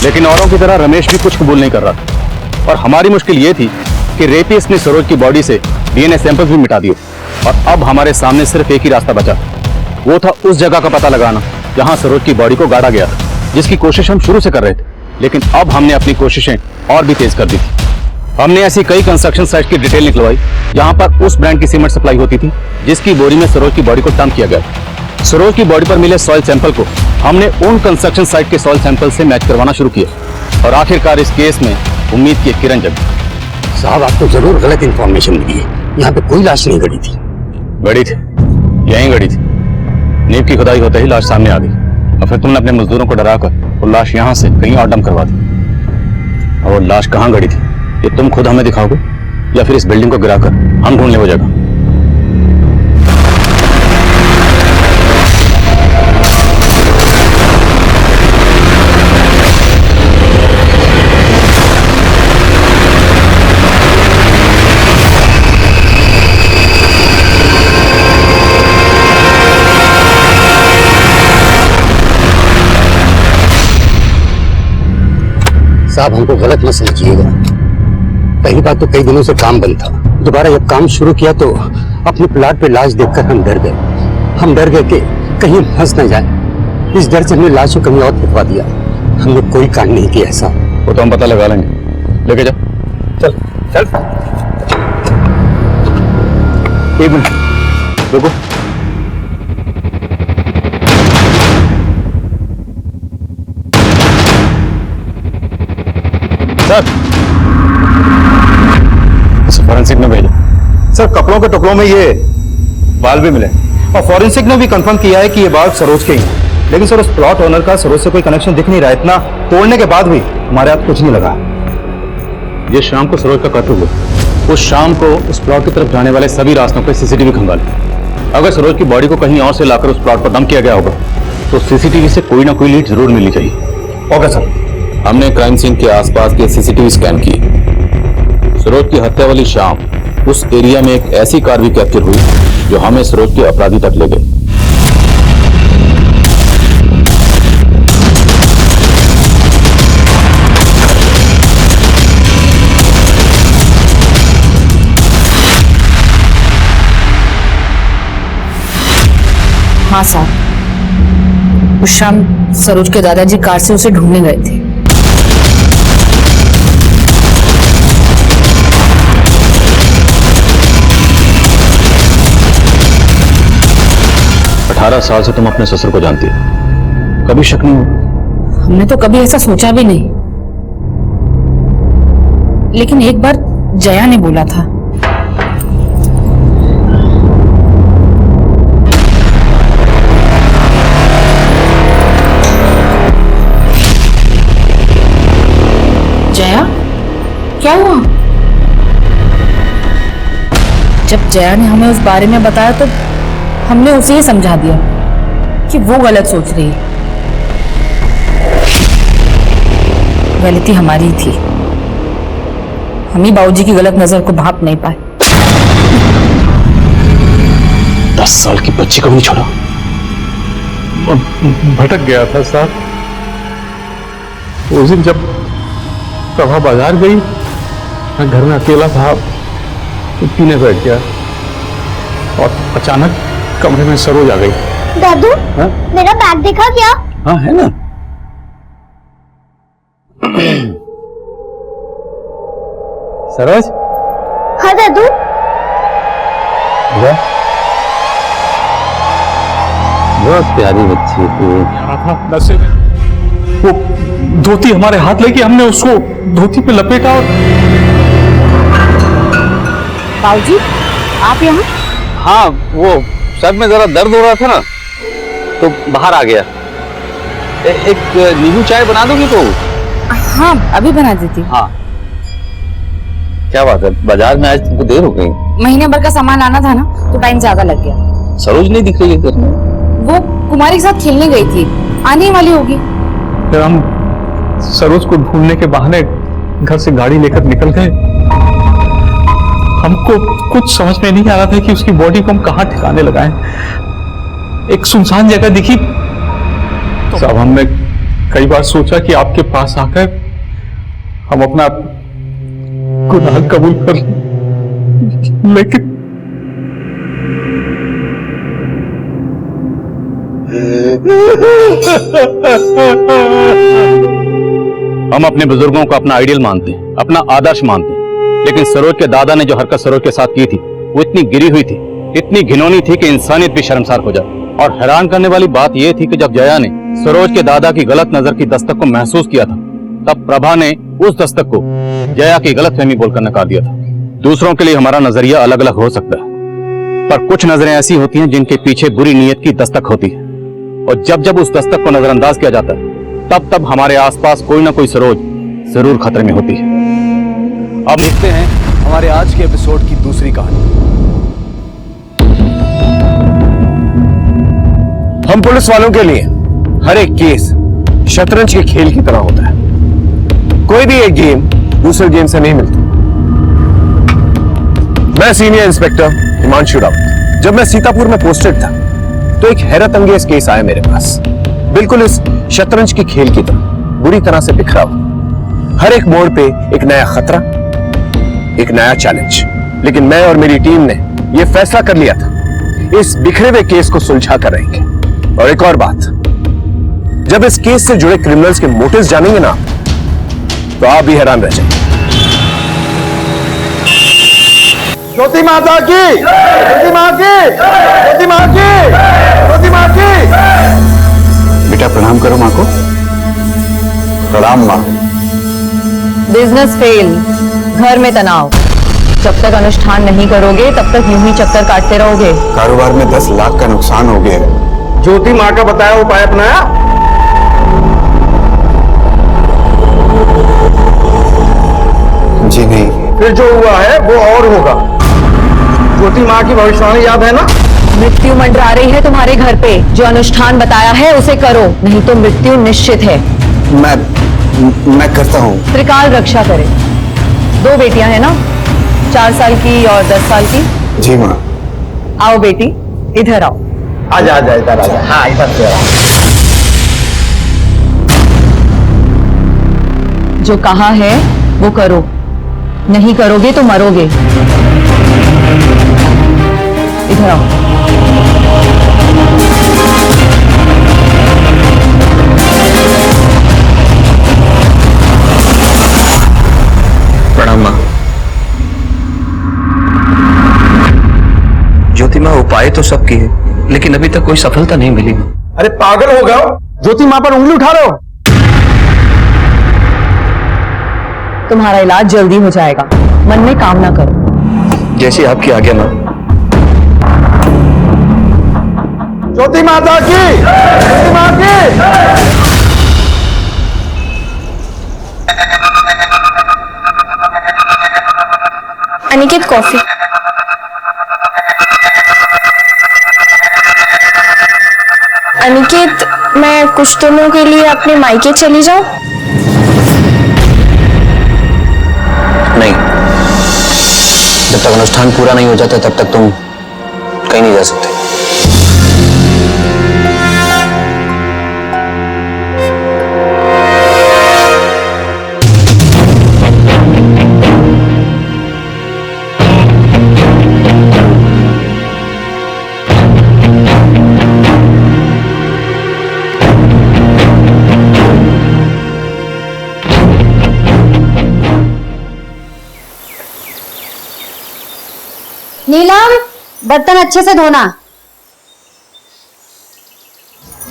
लेकिन औरों की तरह रमेश भी कुछ कबूल नहीं कर रहा था, और हमारी मुश्किल ये थी कि रेपिस्ट ने सरोज की बॉडी से डीएनए सैंपल्स भी मिटा दिए, और अब हमारे सामने सिर्फ एक ही रास्ता बचा, वो था उस जगह का पता लगाना जहां सरोज की बॉडी को गाड़ा गया था, जिसकी कोशिश हम शुरू से कर रहे थे। लेकिन अब हमने अपनी कोशिशें और भी तेज कर दी थी। हमने ऐसी कई कंस्ट्रक्शन साइट की डिटेल निकलवाई जहां पर उस ब्रांड की सीमेंट सप्लाई होती थी जिसकी बोरी में सरोज की बॉडी को डंप किया गया। सरोज की बॉडी पर मिले सॉइल सैंपल को हमने उन कंस्ट्रक्शन साइट के सॉइल सैंपल से मैच करवाना शुरू किया, और आखिरकार इस केस में उम्मीद की एक किरण जगी। साहब, आपको जरूर गलत इंफॉर्मेशन मिली है। यहाँ पे कोई लाश नहीं गड़ी थी। गड़ी थी, यहीं गड़ी थी। नींव की खुदाई होते ही लाश सामने आ गई, और फिर तुमने अपने मजदूरों को डराकर वो लाश यहाँ से कहीं और डंप करवा दी। और वो लाश कहाँ गड़ी थी ये तुम खुद हमें दिखाओगे, या फिर इस बिल्डिंग को गिराकर हम ढूंढ ले वो जगह? साहब, हमको गलत मत समझिएगा। पहली बात तो कई दिनों से काम बंद था, दोबारा जब काम शुरू किया तो अपने प्लाट पे लाश देखकर हम डर गए। हम डर गए कि कहीं हम फंस न जाए। इस डर से हमने लाश को कहीं और फेंकवा दिया। हमने कोई कांड नहीं किया ऐसा। वो तो हम पता लगा लेंगे, लेके जाओ। चल चल। एक मिनट रुको। सर, इसे फॉरेंसिक में भेजो। सर कपड़ों के टुकड़ों में ये बाल भी मिले और फॉरेंसिक ने भी कंफर्म किया है कि ये बाल सरोज के ही हैं। लेकिन सर उस प्लॉट ओनर का सरोज से कोई कनेक्शन दिख नहीं रहा। इतना तोड़ने के बाद भी हमारे हाथ कुछ नहीं लगा। ये शाम को सरोज का कत्ल हुआ। उस शाम को उस प्लॉट की तरफ जाने वाले सभी रास्तों पर सीसीटीवी खंगाले। अगर सरोज की बॉडी को कहीं और से लाकर उस प्लॉट पर दम किया गया होगा तो सीसीटीवी से कोई ना कोई लीड जरूर मिलनी चाहिए। Okay sir. हमने क्राइम सीन के आसपास के सीसीटीवी स्कैन किए। सरोज की हत्या वाली शाम उस एरिया में एक ऐसी कार भी कैप्चर हुई जो हमें सरोज के अपराधी तक ले गई। हाँ साहब, उस शाम सरोज के दादाजी कार से उसे ढूंढने गए थे। अठारह साल से तुम अपने ससुर को जानती हो, कभी शक नहीं हुआ? हमने तो कभी ऐसा सोचा भी नहीं, लेकिन एक बार जया ने बोला था। जया, क्या हुआ? जब जया ने हमें उस बारे में बताया तो हमने उसे ही समझा दिया कि वो गलत सोच रही है। गलती हमारी ही थी, हम ही बाबूजी की गलत नजर को भाप नहीं पाए। 10 साल की बच्ची को भी नहीं छोड़ा। भटक गया था साहब। उस दिन जब प्रभा बाजार गई, मैं घर में अकेला था, तो पीने बैठ गया और अचानक कमरे में सरोज आ गई। दादू, मेरा बैग देखा क्या? हाँ है ना। सरोज। हाँ दादू। बहुत प्यारी बच्ची थी। नशे में वो धोती हमारे हाथ लेके हमने उसको धोती पे लपेटा और बाबूजी, आप यहाँ? हाँ, वो सर में जरा दर्द हो रहा था ना, तो बाहर आ गया। एक नींबू चाय बना दोगी तो? हाँ, अभी बना देती। हाँ। क्या बात है, बाजार में आज तुमको देर हो गई? महीने भर का सामान लाना था ना, तो टाइम ज्यादा लग गया। सरोज नहीं दिख रही है घर में? वो कुमारी के साथ खेलने गई थी, आने ही वाली होगी। फिर हम सरोज को ढूंढने के बहाने घर से गाड़ी लेकर निकल गए। हमको कुछ समझ में नहीं आ रहा था कि उसकी बॉडी को हम कहाँ ठिकाने लगाएं। एक सुनसान जगह दिखी तो साहब, हमने कई बार सोचा कि आपके पास आकर हम अपना गुनाह कबूल कर लें, लेकिन हम अपने बुजुर्गों को अपना आइडियल मानते हैं, अपना आदर्श मानते हैं, लेकिन सरोज के दादा ने जो हरकत सरोज के साथ की थी वो इतनी गिरी हुई थी, इतनी घिनौनी थी कि इंसानियत भी शर्मसार हो जाए। और हैरान करने वाली बात यह थी कि जब जया ने सरोज के दादा की गलत नजर की दस्तक को महसूस किया था, तब प्रभा ने उस दस्तक को जया की गलतफहमी बोलकर नकार दिया था। दूसरों के लिए हमारा नजरिया अलग अलग हो सकता है, पर कुछ नजरें ऐसी होती हैं जिनके पीछे बुरी नीयत की दस्तक होती है, और जब जब उस दस्तक को नजरअंदाज किया जाता है तब तब हमारे आसपास कोई ना कोई सरोज जरूर खतरे में होती है। अब देखते हैं हमारे आज के एपिसोड की दूसरी कहानी। हम पुलिस वालों के लिए हर एक केस शतरंज के खेल की तरह होता है। कोई भी एक गेम दूसरे गेम से नहीं मिलती। मैं सीनियर इंस्पेक्टर हिमांशु रावत। जब मैं सीतापुर में पोस्टेड था तो एक हैरत अंगेज केस आया मेरे पास, बिल्कुल इस शतरंज की खेल की तरह, बुरी तरह से बिखरा हुआ। हर एक मोड़ पे एक नया खतरा, एक नया चैलेंज। लेकिन मैं और मेरी टीम ने यह फैसला कर लिया था, इस बिखरे हुए केस को सुलझा कर रहेंगे। और एक और बात, जब इस केस से जुड़े क्रिमिनल्स के मोटिव्स जानेंगे ना, तो आप भी हैरान रह जाएंगे। ज्योति माता की, ज्योति माँ की, ज्योति माँ की, ज्योति माँ की। बेटा प्रणाम करो माँ को। प्रणाम माँ। बिजनेस फेल, घर में तनाव, जब तक अनुष्ठान नहीं करोगे तब तक यूं ही चक्कर काटते रहोगे। कारोबार में 10 लाख का नुकसान हो गया। ज्योति माँ का बताया उपाय अपनाया? जी नहीं। फिर जो हुआ है वो और होगा। ज्योति माँ की भविष्यवाणी याद है ना? मृत्यु मंडरा रही है तुम्हारे घर पे, जो अनुष्ठान बताया है उसे करो, नहीं तो मृत्यु निश्चित है। मैं करता हूँ। त्रिकाल रक्षा करे। 2 बेटियां हैं ना, 4 साल की और 10 साल की। जी माँ। आओ बेटी, इधर आओ। आजा आजा इधर आजा। हाँ इधर से आओ। जो कहा है वो करो, नहीं करोगे तो मरोगे। इधर आओ। प्रणाम माँ। ज्योति माँ, उपाय तो सब किए लेकिन अभी तक कोई सफलता नहीं मिली। अरे पागल हो गए? ज्योति माँ पर उंगली उठा रहे हो? तुम्हारा इलाज जल्दी हो जाएगा, मन में कामना करो। जैसी आपकी आज्ञा माँ। ज्योति माता की, ज्योति माँ की। अनिकेत कॉफी। अनिकेत, मैं कुछ दिनों के लिए अपने मायके चली जाऊं? नहीं, जब तक अनुष्ठान पूरा नहीं हो जाता तब तक तुम कहीं नहीं जा सकते। नीलम, बर्तन अच्छे से धोना।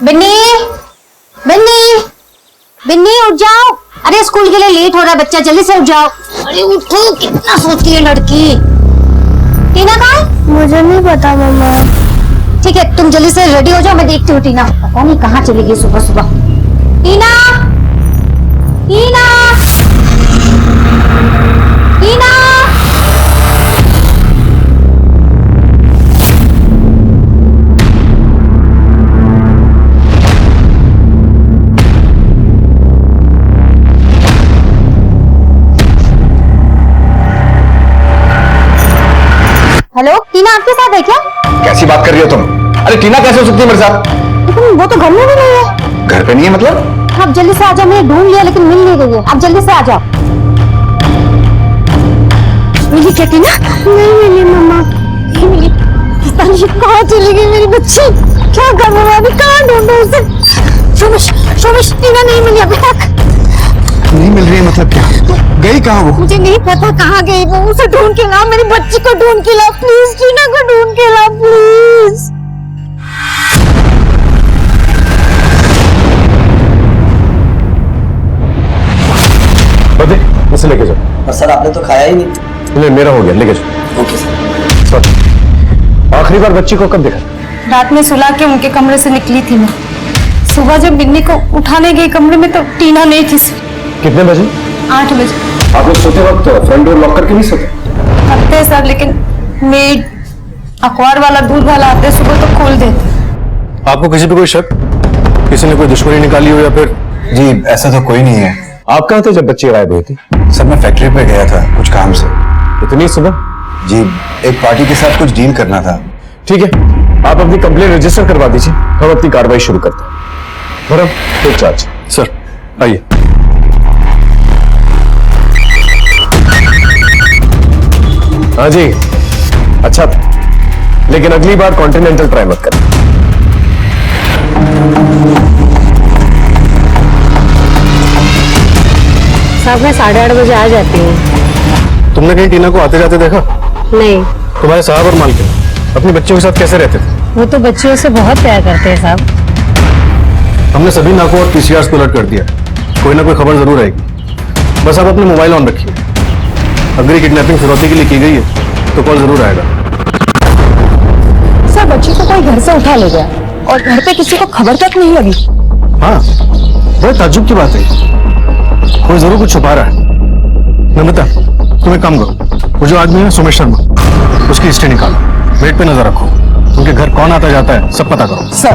बिन्नी, बिन्नी, बिन्नी उठ जाओ। अरे स्कूल के लिए लेट हो रहा है बच्चा, जल्दी से उठ जाओ। अरे उठो, कितना सोती है लड़की। टीना कहाँ है? मुझे नहीं पता मम्मा। ठीक है, तुम जल्दी से रेडी हो जाओ, मैं देखती हूँ। टीना पता नहीं कहाँ चली गई सुबह सुबह। टीना, टीना, टीना। हेलो, टीना आपके साथ है क्या? कैसी बात कर रही हो तुम? अरे टीना कैसे हो सकती है मेरे साथ? लेकिन वो तो घर में भी नहीं है। घर पे नहीं है मतलब? आप जल्दी से आ जाओ, मैंने ढूंढ लिया लेकिन मिल नहीं रही है। आप जल्दी से आ जाओ। मिली क्या टीना? नहीं मिली मम्मा। नहीं मिली। पता नहीं कहाँ चली गई मेरी बच्ची। क्या करूँ मैं अभी, कहाँ ढूंढूं उसे? शोमिश, शोमिश, टीना नहीं मिली अभी तक। नहीं मिल रही है मतलब क्या? गई कहाँ वो? मुझे नहीं पता कहाँ गई वो। उसे ढूंढ के लाओ, मेरी बच्ची को ढूंढ के लाओ प्लीज। टीना को ढूंढ के लाओ प्लीज। बदे इसे लेके जाओ। पर सर आपने तो खाया ही नहीं। नहीं, मेरा हो गया, लेके जाओ। Okay sir. आखिरी बार बच्ची को कब देखा? रात में सुला के उनके कमरे से निकली थी मैं। सुबह जब बिन्नी को उठाने गई कमरे में तो टीना नहीं थी। कितने बजे? 8 बजे। आप लोग सोते वक्त फ्रंट डोर लॉक करके नहीं सोते? करते हैं सर, लेकिन मेड, अखबार वाला, दूध वाला आते सुबह तो खोल देते। आपको किसी पे कोई शक? किसी ने कोई दुश्मनी निकाली हो या फिर? जी ऐसा तो कोई नहीं है। आप कहाँ थे जब बच्ची गायब हुई थी? सर मैं फैक्ट्री पे गया था कुछ काम से। इतनी सुबह? जी एक पार्टी के साथ कुछ डील करना था। ठीक है, आप अपनी कंप्लेंट रजिस्टर करवा दीजिए, हम अपनी कार्रवाई शुरू करते हैं। धर्म, टेक चार्ज। सर आइए। हाँ जी, अच्छा लेकिन अगली बार कॉन्टिनेंटल ट्राई मत करना। साहब मैं 8:30 बजे आ जाती हूँ। तुमने कहीं टीना को आते जाते देखा? नहीं। तुम्हारे साहब और मालकिन अपनी बच्चियों के साथ कैसे रहते थे? वो तो बच्चियों से बहुत प्यार करते हैं साहब। हमने सभी नाकों और पीसीआर को अलर्ट कर दिया, कोई ना कोई खबर जरूर आएगी। बस आप अपने मोबाइल ऑन रखिए। अगर ये किडनैपिंग फिरौती के लिए की गई है तो कॉल जरूर आएगा। सर बच्ची को कोई घर से उठा ले गया और घर पे किसी को खबर तक नहीं लगी। हाँ, बड़े ताज्जुब की बात है, कोई जरूर कुछ छुपा रहा है। नमिता, तुम एक काम करो, वो जो आदमी है सोमेश शर्मा, उसकी हिस्ट्री निकालो, बेड पे नजर रखो, उनके घर कौन आता जाता है सब पता करो। सर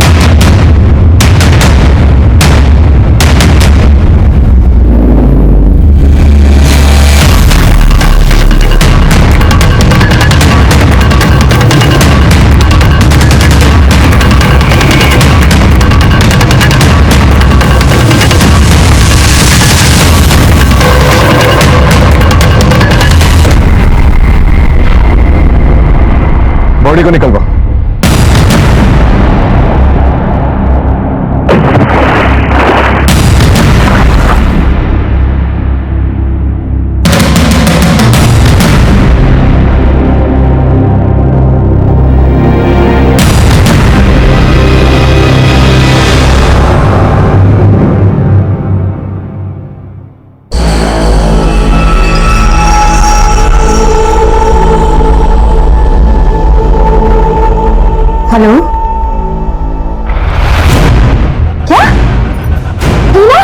बॉडी को निकलवा। हेलो, क्या टीना?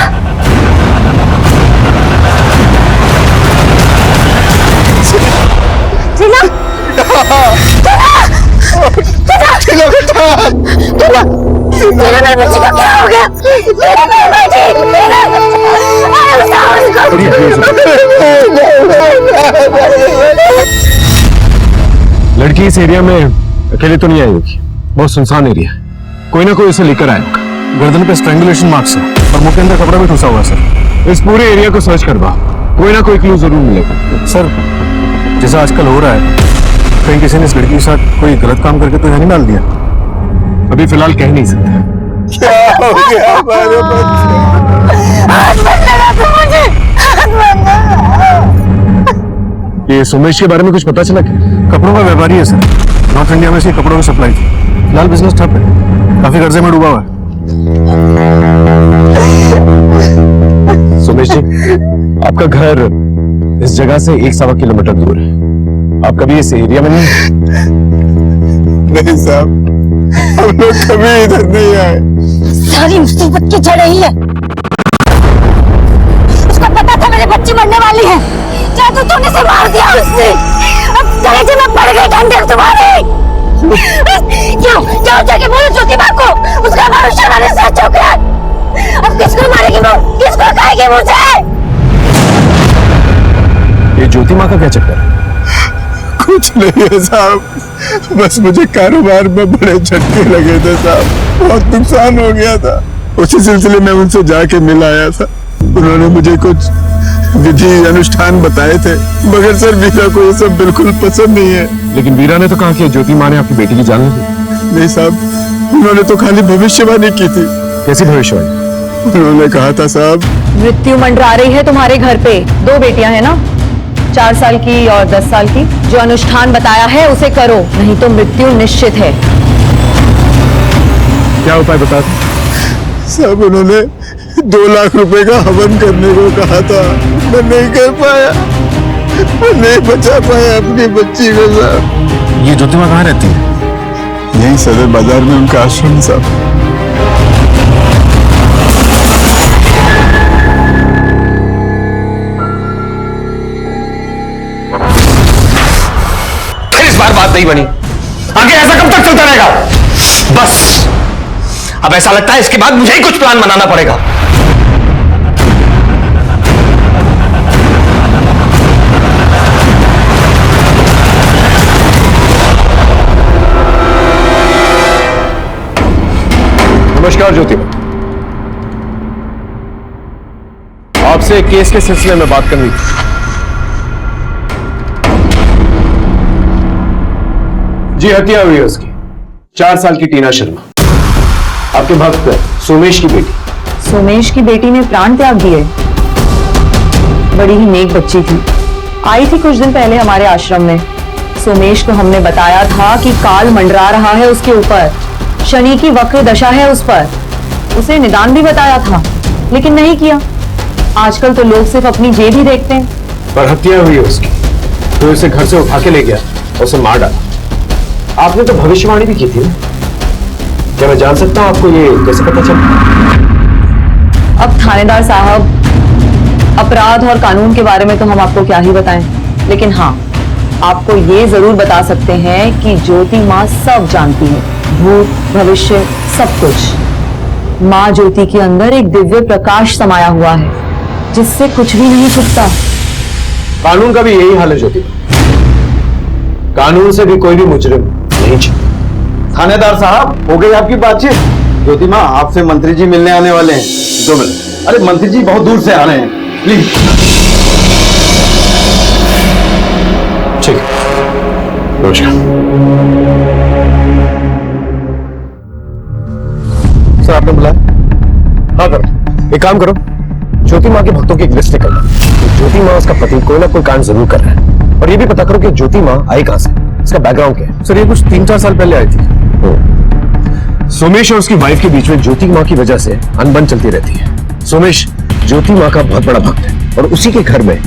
टीना, मेरे बच्चे का क्या हो गया? लड़की इस एरिया में अकेले तो नहीं आई होगी, बहुत सुनसान एरिया है, कोई ना कोई इसे लेकर आएगा। गर्दन पे स्ट्रैंगुलेशन मार्क्स है और मुंह के अंदर कपड़ा भी ठुसा हुआ है सर। इस पूरे एरिया को सर्च करवा, कोई ना कोई क्लू जरूर मिलेगा। सर जैसा आजकल हो रहा है, कहीं किसी ने इस लड़की के साथ कोई गलत काम करके तो यहाँ नहीं डाल दिया? अभी फिलहाल कह नहीं सकते। क्या हो गया हमारे ये सोमेश के बारे में कुछ पता चला क्या? कपड़ों का व्यापारी है सर, नॉर्थ इंडिया में से कपड़ों की सप्लाई थी, फिलहाल बिजनेस ठप है, काफी कर्जे में डूबा हुआ है। सोमेश जी, आपका घर इस जगह से 1-1.25 किलोमीटर दूर है, आप कभी इस एरिया में नहीं साहब, हम लोग कभी इधर नहीं आए। सारी मुसीबत की जड़ यही है। उसको पता था मेरे बच्ची मरने वाली है, जादू तूने से मार दिया उसने। अब कलेजे में पड़ गई डंडे तुम्हारे। जाओ जाके बोलो ज्योति माँ को, उसका भरोसा मैंने सच हो गया। अब किसको मारेगी वो, किसको खाएगी मुझे? ये ज्योति माँ का क्या चक्कर है? कुछ नहीं है साहब, बस मुझे कारोबार में बड़े झटके लगे थे साहब, बहुत नुकसान हो गया था। उसी सिलसिले में उनसे जाके मिल आया था। उन्होंने मुझे कुछ विधि अनुष्ठान बताए थे, मगर सर वीरा को ये सब बिल्कुल पसंद नहीं है। लेकिन वीरा ने तो कहा कि ज्योति माँ ने आपकी बेटी की जान ली। नहीं साहब, उन्होंने तो खाली भविष्यवाणी की थी। कैसी भविष्यवाणी? उन्होंने कहा था साहब, मृत्यु मंडरा रही है तुम्हारे घर पे। 2 बेटियां हैं ना, 4 साल की और 10 साल की। जो अनुष्ठान बताया है उसे करो, नहीं तो मृत्यु निश्चित है। क्या उपाय बता दो? साहब उन्होंने 2 लाख रुपए का हवन करने को कहा था, मैं नहीं कर पाया, मैं नहीं बचा पाया अपनी बच्ची को साहब। ये ज्योति माँ कहाँ रहती है? यही सदर बाजार में उनका आश्रम साहब। इस बार बात नहीं बनी, आगे ऐसा कब तक चलता रहेगा? बस अब ऐसा लगता है इसके बाद मुझे ही कुछ प्लान बनाना पड़ेगा। नमस्कार ज्योति, आपसे एक केस के सिलसिले में बात करनी थी। जी, हत्या हुई है उसकी, 4 साल की टीना शर्मा, आपके भक्त सोमेश की बेटी। सोमेश की बेटी ने प्राण त्याग दिए। बड़ी ही नेक बच्ची थी, आई थी कुछ दिन पहले हमारे आश्रम में। सोमेश को हमने बताया था कि काल मंडरा रहा है उसके ऊपर, शनि की वक्र दशा है उस पर। उसे निदान भी बताया था, लेकिन नहीं किया। आजकल तो लोग सिर्फ अपनी जेब ही देखते हैं। पर हत्या हुई है उसकी, तो इसे घर से उठा के ले गया और उसे मार डाला। आपने तो भविष्यवाणी भी की थी ना? क्या मैं जान सकता हूं आपको ये कैसे पता चला? अब थानेदार साहब, अपराध और कानून के बारे में तो हम आपको क्या ही बताएं, लेकिन हाँ, आपको ये जरूर बता सकते हैं कि ज्योति माँ सब जानती है, भूत भविष्य सब कुछ। माँ ज्योति के अंदर एक दिव्य प्रकाश समाया हुआ है जिससे कुछ भी नहीं छुपता। कानून का भी यही हाल है ज्योति। कानून से भी कोई भी मुजरिम नहीं छुपता। थानेदार साहब, हो गई आपकी बातचीत? ज्योति माँ, आपसे मंत्री जी मिलने आने वाले हैं। 2 मिनट। अरे मंत्री जी बहुत दूर से आ रहे हैं, प्लीज। ठीक है, नमस्कार। सर आपने बुलाया? हाँ करो, एक काम करो, ज्योति माँ के भक्तों की एक लिस्ट निकालो। तो ज्योति माँ उसका पति कोई ना कोई कांड जरूर कर रहा है, और ये भी पता करो कि ज्योति माँ आई कहां से, इसका बैकग्राउंड क्या है। सर ये कुछ 3-4 साल पहले आई थी। सोमेश और उसकी वाइफ के बीच में ज्योति माँ की वजह से अनबन चलती रहती है। सोमेश ज्योति माँ का बहुत बड़ा भक्त है, और उसी के घर में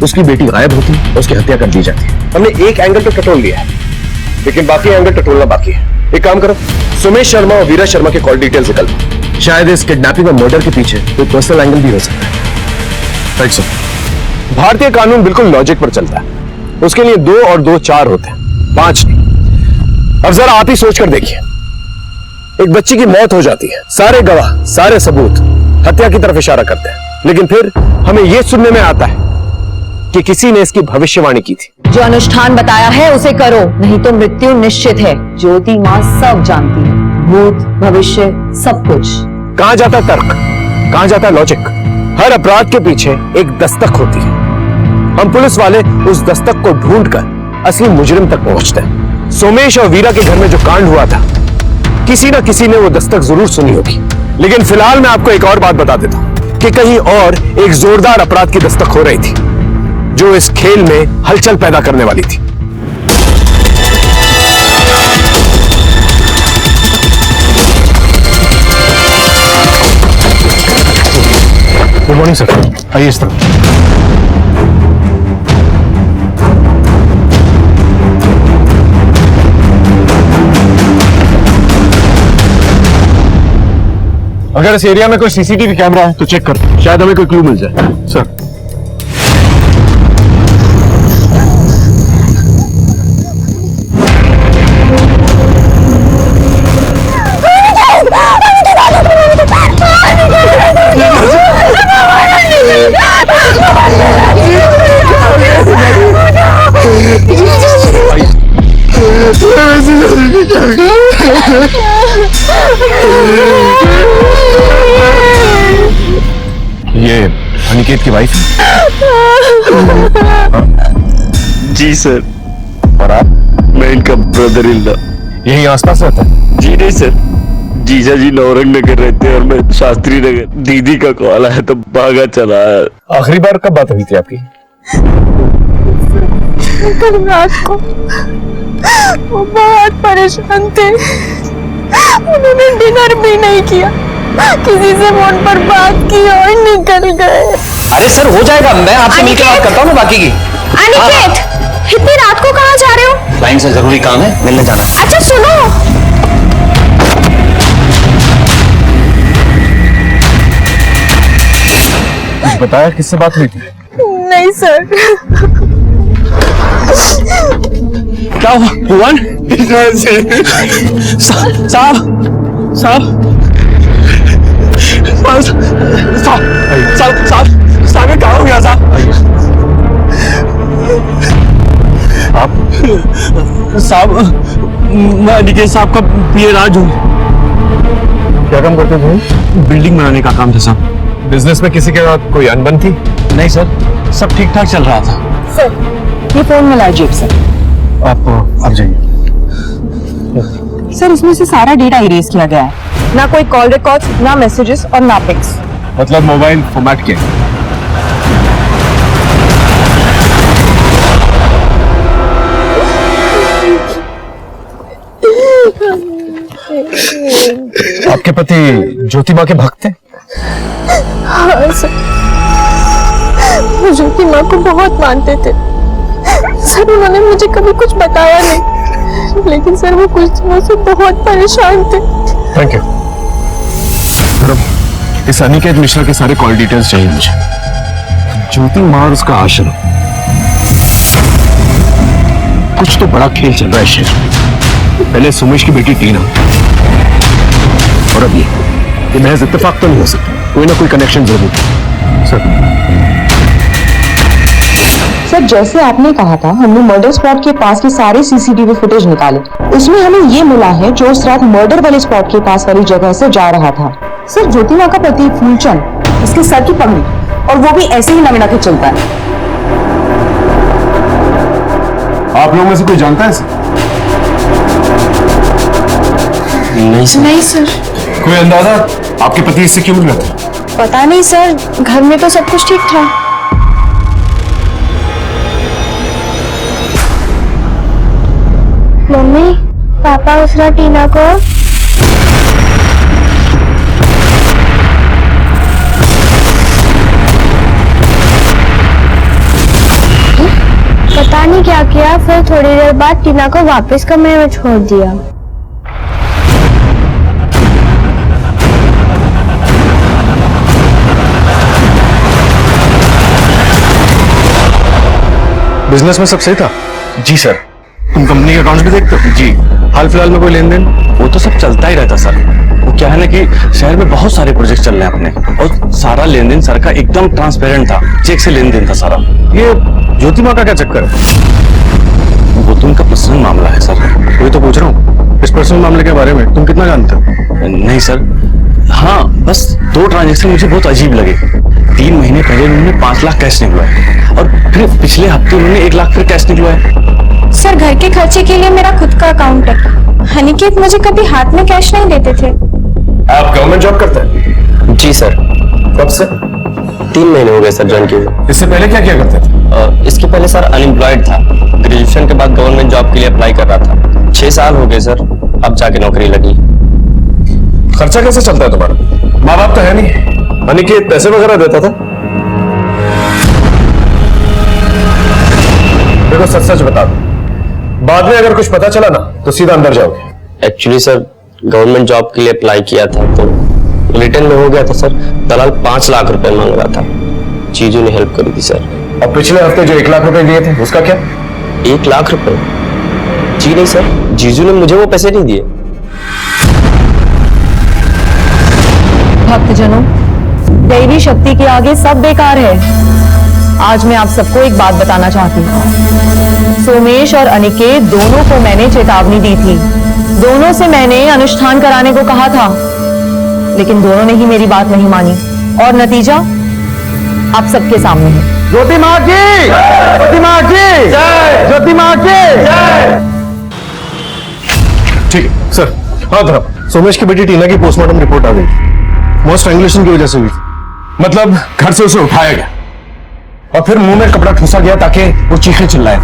उसकी बेटी गायब होती है और उसकी हत्या कर दी जाती है। हमने एक एंगल तो टटोल लिया है, लेकिन बाकी एंगल टटोलना बाकी है। एक काम करो, सुमेश शर्मा और वीरा शर्मा के कॉल डिटेल्स निकालो। शायद इस किडनैपिंग और मर्डर के पीछे कोई पर्सनल एंगल भी हो सकता है। Right sir. भारतीय कानून बिल्कुल लॉजिक पर चलता है। उसके लिए 2 और 2 4 होते हैं, 5 नहीं। अब जरा आप ही सोच कर देखिए, एक बच्ची की मौत हो जाती है, सारे गवाह सारे सबूत हत्या की तरफ इशारा करते हैं, लेकिन फिर हमें यह सुनने में आता है कि किसी ने इसकी भविष्यवाणी की थी। जो अनुष्ठान बताया है उसे करो, नहीं तो मृत्यु निश्चित है। ज्योति माँ सब जानती है, भूत भविष्य सब कुछ। कहां जाता तर्क, कहां जाता लॉजिक? हर अपराध के पीछे एक दस्तक होती है। हम पुलिस वाले उस दस्तक को ढूंढकर असली मुजरिम तक पहुंचते हैं। सोमेश और वीरा के घर में जो कांड हुआ था, किसी ना किसी ने वो दस्तक जरूर सुनी होगी। लेकिन फिलहाल मैं आपको एक और बात बता देता हूं कि कहीं और एक जोरदार अपराध की दस्तक हो रही थी, जो इस खेल में हलचल पैदा करने वाली थी। गुड मॉर्निंग सर, आइए इस तरफ। अगर इस एरिया में कोई सीसीटीवी कैमरा है तो चेक कर, शायद हमें कोई क्लू मिल जाए। सर ये अनिकेत की वाइफ जी सर। और आप? मैं इनका ब्रदर इन लॉ। यही आसपास रहता है? जी नहीं सर, जीजा जी नौरंग नगर रहते हैं और मैं शास्त्री नगर। दीदी का कॉल आया तो भागा चला आया। आखिरी बार कब बात हुई थी आपकी? कल रात को। वो बहुत परेशान थे, उन्होंने डिनर भी नहीं किया, किसी से फोन पर बात की और निकल गए। अरे सर हो जाएगा, मैं आपसे मिलकर बात करता हूँ ना बाकी की। अनिकेत, इतनी रात को कहाँ जा रहे हो? क्लाइंट से जरूरी काम है, मिलने जाना। अच्छा सुनो, बताया किससे बात हुई थी? नहीं सर। क्या हुआ? भुवन साहब साहब साहब साहब साहब साहब क्या हो गया साहब? आप? साहब मैं अनिकेत साहब का पीए राज हूँ। क्या काम करते थे? बिल्डिंग बनाने का काम था साहब। बिजनेस में किसी के साथ कोई अनबन थी? नहीं सर, सब ठीक ठाक चल रहा था। सर ये फोन मिला जेब से। आप जाइए। सर इसमें से सारा डेटा इरेज किया गया है, ना कोई कॉल रिकॉर्ड्स, ना मैसेजेस और ना पिक्स। मतलब मोबाइल फॉर्मेट किया? आपके पति ज्योति माँ के भक्त थे? हाँ सर, वो ज्योति माँ को बहुत मानते थे। सर उन्होंने मुझे कभी कुछ बताया नहीं, लेकिन सर वो कुछ दिनों से बहुत परेशान थे। Thank you. इस अनिकेत मिश्रा के सारे कॉल डिटेल्स चाहिए मुझे। ज्योति माँ और उसका आश्रम, कुछ तो बड़ा खेल चल रहा है शहर। पहले सुमेश की बेटी टीना और अब ये महज इत्तेफाक तो नहीं हो सकता, कोई ना कोई कनेक्शन जरूर है। सर जैसे आपने कहा था, हमने मर्डर स्पॉट के पास की सारी सीसीटीवी फुटेज निकाले। उसमें हमें ये मिला है जो उस रात मर्डर वाले स्पॉट के पास वाली जगह से जा रहा था। सर ज्योतिमा का पति फूलचंद, उसके सर की पगड़ी, और वो भी ऐसे ही लंगड़ा के चलता है। आप लोगों में से कोई जानता है सर? नहीं सर। कोई अंदाजा आपके पति इससे क्यों मिल रहे थे? पता नहीं सर, घर में तो सब कुछ ठीक था। मम्मी, पापा उस रात टीना को पता नहीं क्या किया, फिर थोड़ी देर बाद टीना को वापस कमरे में छोड़ दिया। बिजनेस में सब सही था? जी सर। तुम कंपनी के अकाउंट्स भी देखते हो? जी। हाल फिलहाल में कोई लेन देन? वो तो सब चलता ही रहता सर। वो क्या है ना कि शहर में बहुत सारे प्रोजेक्ट चल रहे हैं अपने, और सारा लेन देन सर का एकदम ट्रांसपेरेंट था, चेक से लेन देन था सारा। ये ज्योति माँ का क्या चक्कर है? वो तो उनका पर्सनल मामला है सर। वही तो पूछ रहा हूँ, इस पर्सनल मामले के बारे में तुम कितना जानते हो? नहीं सर, हाँ बस 2 ट्रांजेक्शन मुझे बहुत अजीब लगे। 3 महीने पहले उन्होंने 5 लाख कैश निकलवाए, और फिर पिछले हफ्ते उन्होंने 1 लाख फिर कैश निकलवाए। सर घर के खर्चे के लिए मेरा खुद का अकाउंट है। अनिकेत मुझे कभी हाथ में कैश नहीं देते थे। आप गवर्नमेंट जॉब करते हैं? जी सर। कब से? 3 महीने हो गए सर ज्वाइन किए। इससे पहले क्या किया करते थे? इसके पहले सर अनएम्प्लॉयड था। ग्रेजुएशन के बाद गवर्नमेंट जॉब के लिए अप्लाई कर रहा था। 6 साल हो गए सर, अब जाके नौकरी लगी। खर्चा कैसे चलता है तुम्हारा? माँ बाप तो है नहीं, अनिकेत पैसे वगैरह देता था? देखो सच सच बता दो, बाद में अगर कुछ पता चला ना तो सीधा अंदर जाओगे। एक्चुअली सर गवर्नमेंट जॉब के लिए अप्लाई किया था, तो रिटर्न में हो गया था सर। दलाल 5 लाख रुपए मांग रहा था, जीजू ने हेल्प करी थी सर। और पिछले हफ्ते जो 1 लाख रुपए दिए थे उसका क्या? 1 लाख रुपए? जी नहीं सर, जीजू ने मुझे वो पैसे नहीं दिए। भक्तजनों, दैवी शक्ति के आगे सब बेकार है। आज मैं आप सबको एक बात बताना चाहती हूँ। सोमेश और अनिकेत दोनों को मैंने चेतावनी दी थी, दोनों से मैंने अनुष्ठान कराने को कहा था, लेकिन दोनों ने ही मेरी बात नहीं मानी, और नतीजा आप सबके सामने है। ज्योति माँ की, ज्योति माँ की जय, ज्योति माँ की जय। ठीक है सर। हाँ धर्म, सोमेश की बेटी टीना की पोस्टमार्टम रिपोर्ट आ गई। मोस्ट स्ट्रैंगुलेशन की वजह से हुई, मतलब घर से उसे उठाया गया और फिर मुंह में कपड़ा ठूसा गया ताकि वो चीखे चिल्लाए,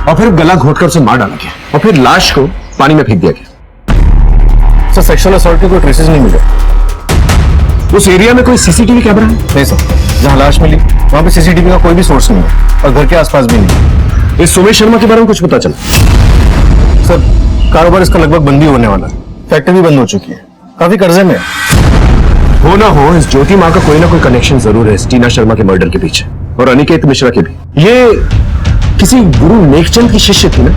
और फिर गला घोटकर उसे मार डाला गया, और फिर लाश को पानी में फेंक दिया गया। सर सेक्सुअल असॉल्ट के कोई ट्रेसेस नहीं मिले। उस एरिया में कोई सीसीटीवी कैमरा है? नहीं सर, जहां लाश मिली वहां पे सीसीटीवी का कोई भी सोर्स नहीं है, और घर के आसपास भी नहीं। इस सोमेश शर्मा के बारे में कुछ पता चला? सर कारोबार इसका लगभग बंद ही होने वाला है, फैक्ट्री भी बंद हो चुकी है, काफी कर्जे में हो ना हो इस ज्योति माँ का कोई ना कोई कनेक्शन जरूर है इस टीना शर्मा के मर्डर के पीछे, और अनिकेत मिश्रा के भी। ये किसी गुरु नेकचंद की शिष्य थी ना,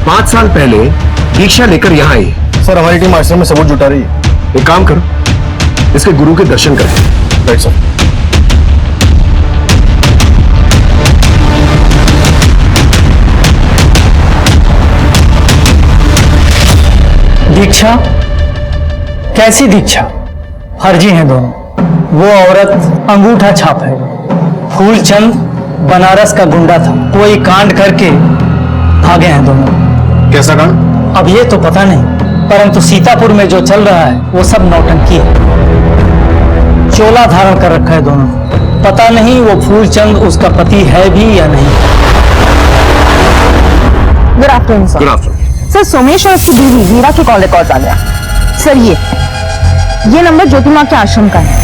5 साल पहले दीक्षा लेकर यहाँ आई। सर हमारी टीम आश्रम में सबूत जुटा रही है। एक काम करो, इसके गुरु के दर्शन करें। Right sir. दीक्षा? कैसी दीक्षा? फर्जी हैं दोनों। वो औरत अंगूठा छाप है, फूलचंद बनारस का गुंडा था, कोई कांड करके भागे हैं दोनों। कैसा कांड? अब ये तो पता नहीं, परंतु सीतापुर में जो चल रहा है वो सब नौटंकी है। चोला धारण कर रखा है दोनों, पता नहीं वो फूलचंद उसका पति है भी या नहीं। Good afternoon sir. Good afternoon sir, Somesh और उसकी बीवी मीरा के कॉल रिकॉर्ड आ गया सर। ये नंबर ज्योति माँ के आश्रम का है,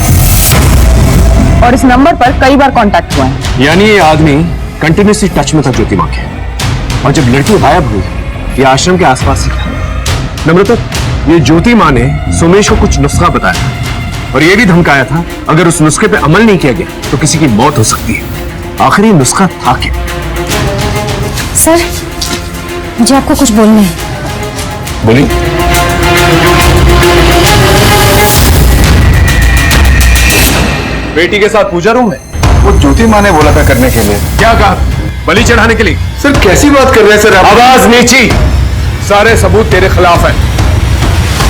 और इस नंबर पर कई बार कांटेक्ट हुआ है। यानी ये आदमी कंटिन्यूसली टच में था ज्योति माँ के। और जब लड़की गायब हुई ये आश्रम के आसपास ही था। नम्रता, ये ज्योति माँ ने सोमेश को कुछ नुस्खा बताया और ये भी धमकाया था अगर उस नुस्खे पे अमल नहीं किया गया तो किसी की मौत हो सकती है। आखिर ये नुस्खा था क्या? सर, मुझे आपको कुछ बोलना है। बोलिए। बेटी के साथ पूजा रूम में? वो ज्योति माँ ने बोला था करने के लिए। क्या कहा? बलि चढ़ाने के लिए। सर कैसी बात कर रहे हैं सर आप? आवाज नीची। सारे सबूत तेरे खिलाफ है।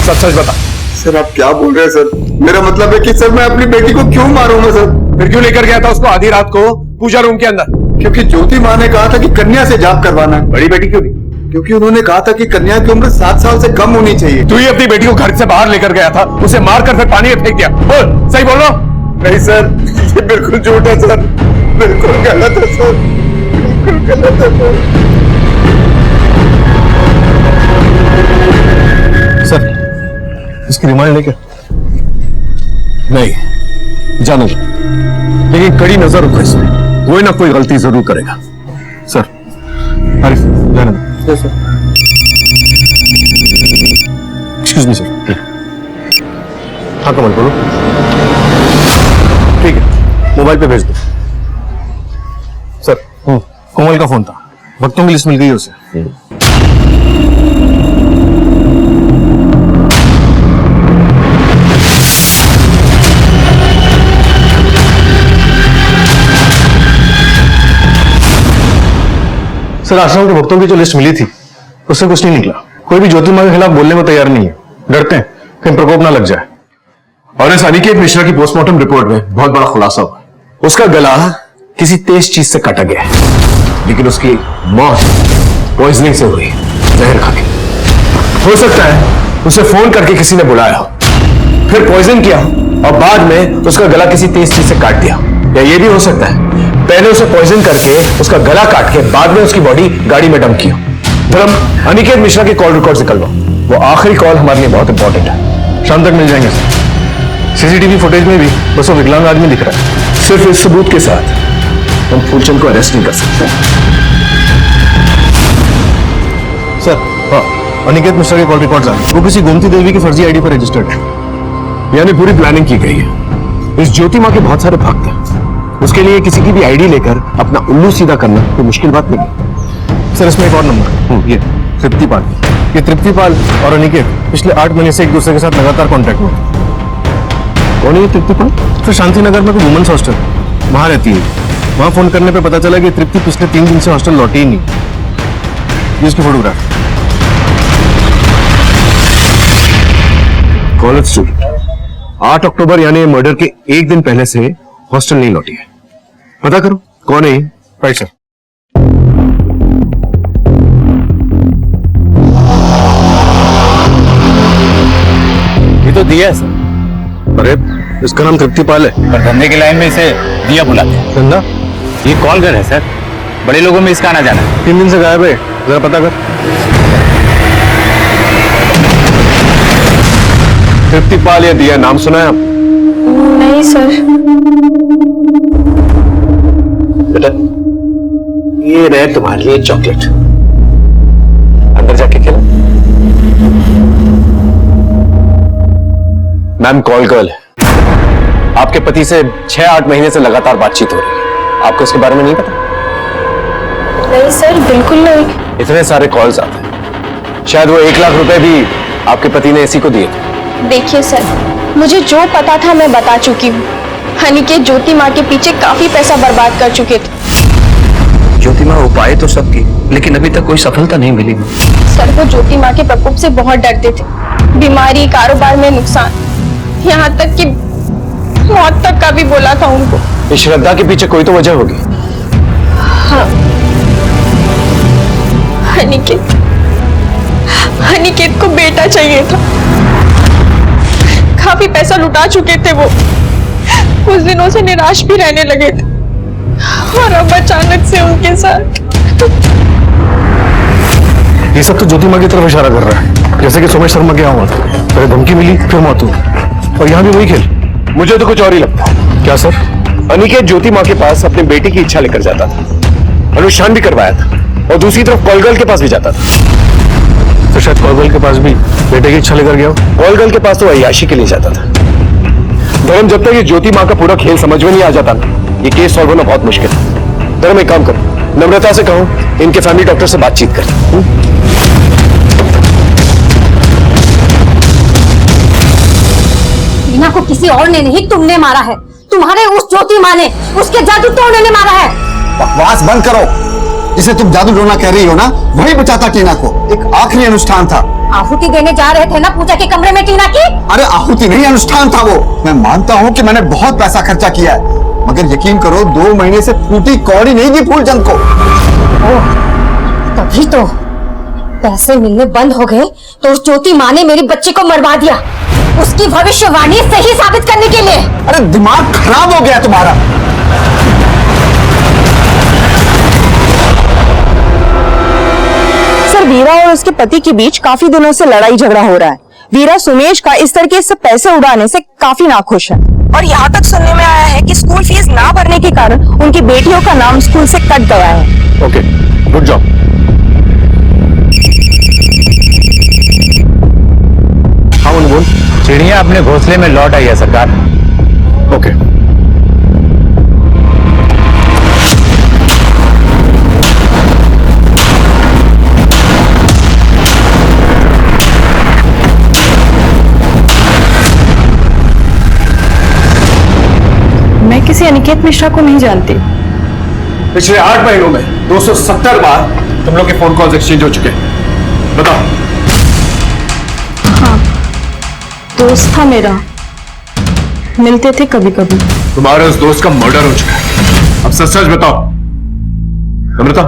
सच सच बता। सर आप क्या बोल रहे हैं सर? मेरा मतलब है कि सर मैं अपनी बेटी को क्यों मारूंगा सर? फिर क्यों लेकर गया था उसको आधी रात को पूजा रूम के अंदर? क्योंकि ज्योति माँ ने कहा था कि कन्या से जाप करवाना है। बड़ी बेटी क्यों नहीं? क्योंकि उन्होंने कहा था कि कन्या की उम्र 7 साल से कम होनी चाहिए। तू ही अपनी बेटी को घर से बाहर लेकर गया था, उसे मारकर फिर पानी में फेंक दिया। बोल, सही बोल रहा हूं? नहीं सर, ये बिल्कुल झूठ है सर, बिल्कुल गलत है सर, बिल्कुल गलत है सर। इसकी रिमांड लेकर नहीं जाना, लेकिन कड़ी नजर रखो इसमें, कोई ना कोई गलती जरूर करेगा। सर आरिफ जाना दो। Sir excuse me sir. हाँ कमल बोलो। ठीक है, मोबाइल पे भेज दो। सर कोमल का फोन था, भक्तों की लिस्ट मिल गई है उसे। सर आश्रम के भक्तों की जो लिस्ट मिली थी उससे कुछ नहीं निकला। कोई भी ज्योति माँ के खिलाफ बोलने में तैयार नहीं है, डरते हैं कहीं प्रकोप ना लग जाए। और इस अनिकेत मिश्रा की पोस्टमार्टम रिपोर्ट में बहुत बड़ा खुलासा हुआ। उसका गला किसी तेज चीज से काटा गया है, लेकिन उसकी मौत पॉइजनिंग से हुई, जहर खा के। हो सकता है उसे फोन करके किसी ने बुलाया हो, फिर पॉइजन किया और बाद में उसका गला किसी तेज चीज से काट दिया। या ये भी हो सकता है पहले उसे पॉइजन करके उसका गला काट के बाद में उसकी बॉडी गाड़ी में डंप किया। धर्म, अनिकेत मिश्रा की कॉल रिकॉर्ड निकलवाओ, वो आखिरी कॉल हमारे लिए बहुत इंपॉर्टेंट है। शाम तक मिल जाएंगे सर। सीसीटीवी फुटेज में भी बस वो विकलांग आदमी दिख रहा है। सिर्फ इस सबूत के साथ हम फूलचंद को अरेस्ट नहीं कर सकते। सर हाँ, अनिकेत मिश्रा के कॉल रिकॉर्ड्स आ गए। वो किसी गोमती देवी की फर्जी आईडी पर रजिस्टर्ड है, यानी पूरी प्लानिंग की गई है। इस ज्योति माँ के बहुत सारे भक्त हैं, उसके लिए किसी की भी आईडी लेकर अपना उल्लू सीधा करना कोई मुश्किल बात नहीं है। सर इसमें एक और नंबर, ये तृप्तिपाल। ये तृप्तिपाल और अनिकेत पिछले 8 महीने से एक दूसरे के साथ लगातार कांटेक्ट में। कौन है ये तृप्तिपाल? तो शांति नगर में कोई वुमेन्स हॉस्टल वहां रहती है। वहां फोन करने पे पता चला कि तृप्ति पिछले 3 दिन से हॉस्टल लौटी ही नहीं। ये इसकी फोटोग्राफ। कॉलेज स्टूडेंट, 8 अक्टूबर यानी मर्डर के एक दिन पहले से हॉस्टल नहीं लौटी है। पता करो कौन है ये। Right sir. ये तो दिया है सर। अरे इसका नाम तृप्तिपाल है, पर धंधे की लाइन में इसे दिया बुलाते हैं। धंधा? ये कॉल घर है सर, बड़े लोगों में इसका आना जाना है। 3 दिन से गायब है, जरा पता कर। तृप्तिपाल या दिया नाम सुना है आप? नहीं सर। बेटा ये रहे तुम्हारे लिए चॉकलेट, अंदर जाके खेलो। मैम कॉल गर्ल है, आपके पति से 6-8 महीने से लगातार बातचीत हो रही है। आपको इसके बारे में नहीं पता? नहीं सर, बिल्कुल नहीं। इतने सारे कॉल्स आते हैं, शायद वो 1 लाख रुपए भी आपके पति ने इसी को दिए थे। देखिए सर, मुझे जो पता था मैं बता चुकी हूँ। अनिकेत ज्योति माँ के पीछे काफी पैसा बर्बाद कर चुके थे। ज्योति माँ उपाय तो सब की, लेकिन अभी तक कोई सफलता नहीं मिली। सर वो ज्योति माँ के प्रकोप से बहुत डरते थे। बीमारी, कारोबार में नुकसान, यहाँ तक कि मौत तक का भी बोला था उनको। इस श्रद्धा के पीछे कोई तो वजह होगी। हाँ, अनिकेत को बेटा चाहिए था। काफी पैसा लुटा चुके थे वो, कुछ दिनों से निराश भी रहने लगे थे और अब अचानक से उनके साथ। ये सब तो ज्योति माँ की तरफ इशारा कर रहा है, जैसे कि सोमेश शर्मा क्या हुआ था, पहले धमकी मिली फिर मौत हुई, और यहाँ भी वही खेल। मुझे तो कुछ और ही लगता है। क्या सर? अनिकेत ज्योति माँ के पास अपनी बेटी की इच्छा लेकर जाता था, अनुष्ठान भी करवाया था, और दूसरी तरफ कॉलगर्ल के पास भी जाता था। तो शायद कॉलगर्ल के पास भी बेटे की इच्छा लेकर गया हो। कॉलगर्ल के पास तो अय्याशी के लिए जाता था। धर्म, जब तक ये ज्योति माँ का पूरा खेल समझ में नहीं आ जाता ना, ये केस सॉल्व होना बहुत मुश्किल है। धर्म, एक काम करो, नम्रता से कहो इनके फैमिली डॉक्टर से बातचीत कर। मीना को किसी और ने नहीं, तुमने मारा है। तुम्हारे उस ज्योति माँ ने, उसके जादू टोने ने मारा है। बकवास बंद करो। जिसे तुम जादू टोना कह रही हो ना, वही बचाता टीना को। एक आखिरी अनुष्ठान था। आहुति देने जा रहे थे ना पूजा के कमरे में टीना की। अरे आहुति नहीं, अनुष्ठान था वो। मैं मानता हूँ कि मैंने बहुत पैसा खर्चा किया है, मगर यकीन करो 2 महीने से फूटी कौड़ी नहीं दी फूलचंद को। तभी तो पैसे मिलने बंद हो गए तो उस ज्योति माँ ने मेरी बच्ची को मरवा दिया, उसकी भविष्यवाणी सही साबित करने के लिए। अरे दिमाग खराब हो गया तुम्हारा। सर, वीरा और उसके पति के बीच काफी दिनों से लड़ाई झगड़ा हो रहा है। वीरा सुमेश का इस तरीके से पैसे उड़ाने से काफी नाखुश है और यहाँ तक सुनने में आया है कि स्कूल फीस ना भरने के कारण उनकी बेटियों का नाम स्कूल से कट गया है। Okay, good job. हाँ बोल। चिड़िया अपने घोंसले में लौट आई है सरकार। ओके। मैं किसी अनिकेत मिश्रा को नहीं जानती। पिछले 8 महीनों में 270 बार तुम लोग के फोन कॉल्स एक्सचेंज हो चुके हैं। बताओ। हाँ, दोस्त था मेरा, मिलते थे कभी कभी। तुम्हारे उस दोस्त का मर्डर हो चुका है। अब सच सच बताओ। अमृता,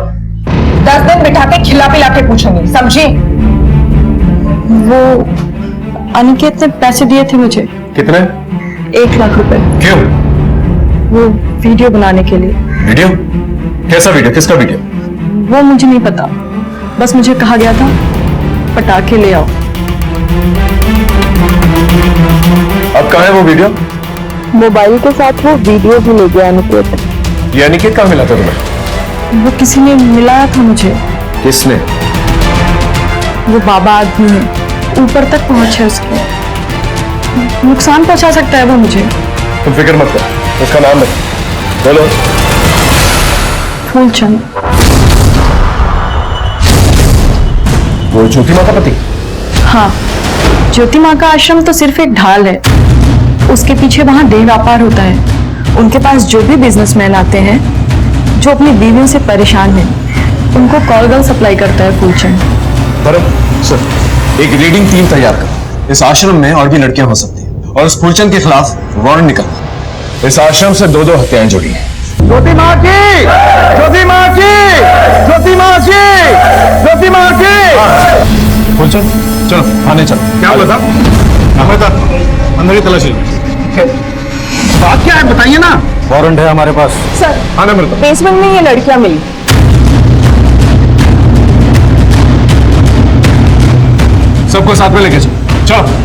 10 दिन बिठा के खिला पिला के पूछूंगी, समझी? वो अनिकेत ने पैसे दिए थे मुझे। कितने? 1 लाख रुपए। क्यों? वो वीडियो बनाने के लिए। वीडियो? कैसा वीडियो? किसका वीडियो? वो मुझे नहीं पता, बस मुझे कहा गया था पटाखे ले आओ। अब कहाँ है वो वीडियो? मोबाइल के साथ वो वीडियो भी ले गया अनिकेत। ये अनिकेत कहाँ मिला था तुम्हें? वो किसी ने मिलाया था मुझे। किसने? वो बाबा आदमी है, ऊपर तक पहुंच है उसके, नुकसान पहुंचा सकता है वो मुझे। तुम फिक्र मत करो, उसका नाम है, बोलो। फूलचंद। वो ज्योति माँ का पति? हाँ, ज्योति माँ का आश्रम तो सिर्फ एक ढाल है, उसके पीछे वहां देह व्यापार होता है। उनके पास जो भी बिजनेसमैन आते हैं जो अपनी बीवियों से परेशान हैं, उनको कॉल गर्ल सप्लाई करता है फूलचंद। बराबर सर, एक रीडिंग टीम तैयार कर। इस आश्रम में और भी लड़कियां हो सकती हैं और उस फूलचंद के खिलाफ वारंट निकल। इस आश्रम से 2-2 हत्याएं जुड़ी हैं। ज्योति माँ की, ज्योति माँ की, ज्योति माँ की, ज्योति माँ की। फूलचंद, चलो थाने चलो। क्या हुआ साहब? अंदर ही तलाशी। बात क्या है बताइए ना। वारंट है हमारे पास। सर, हाँ नम्रता, बेसमेंट में ये लड़कियां मिली। सबको साथ में लेके चलो। चलो।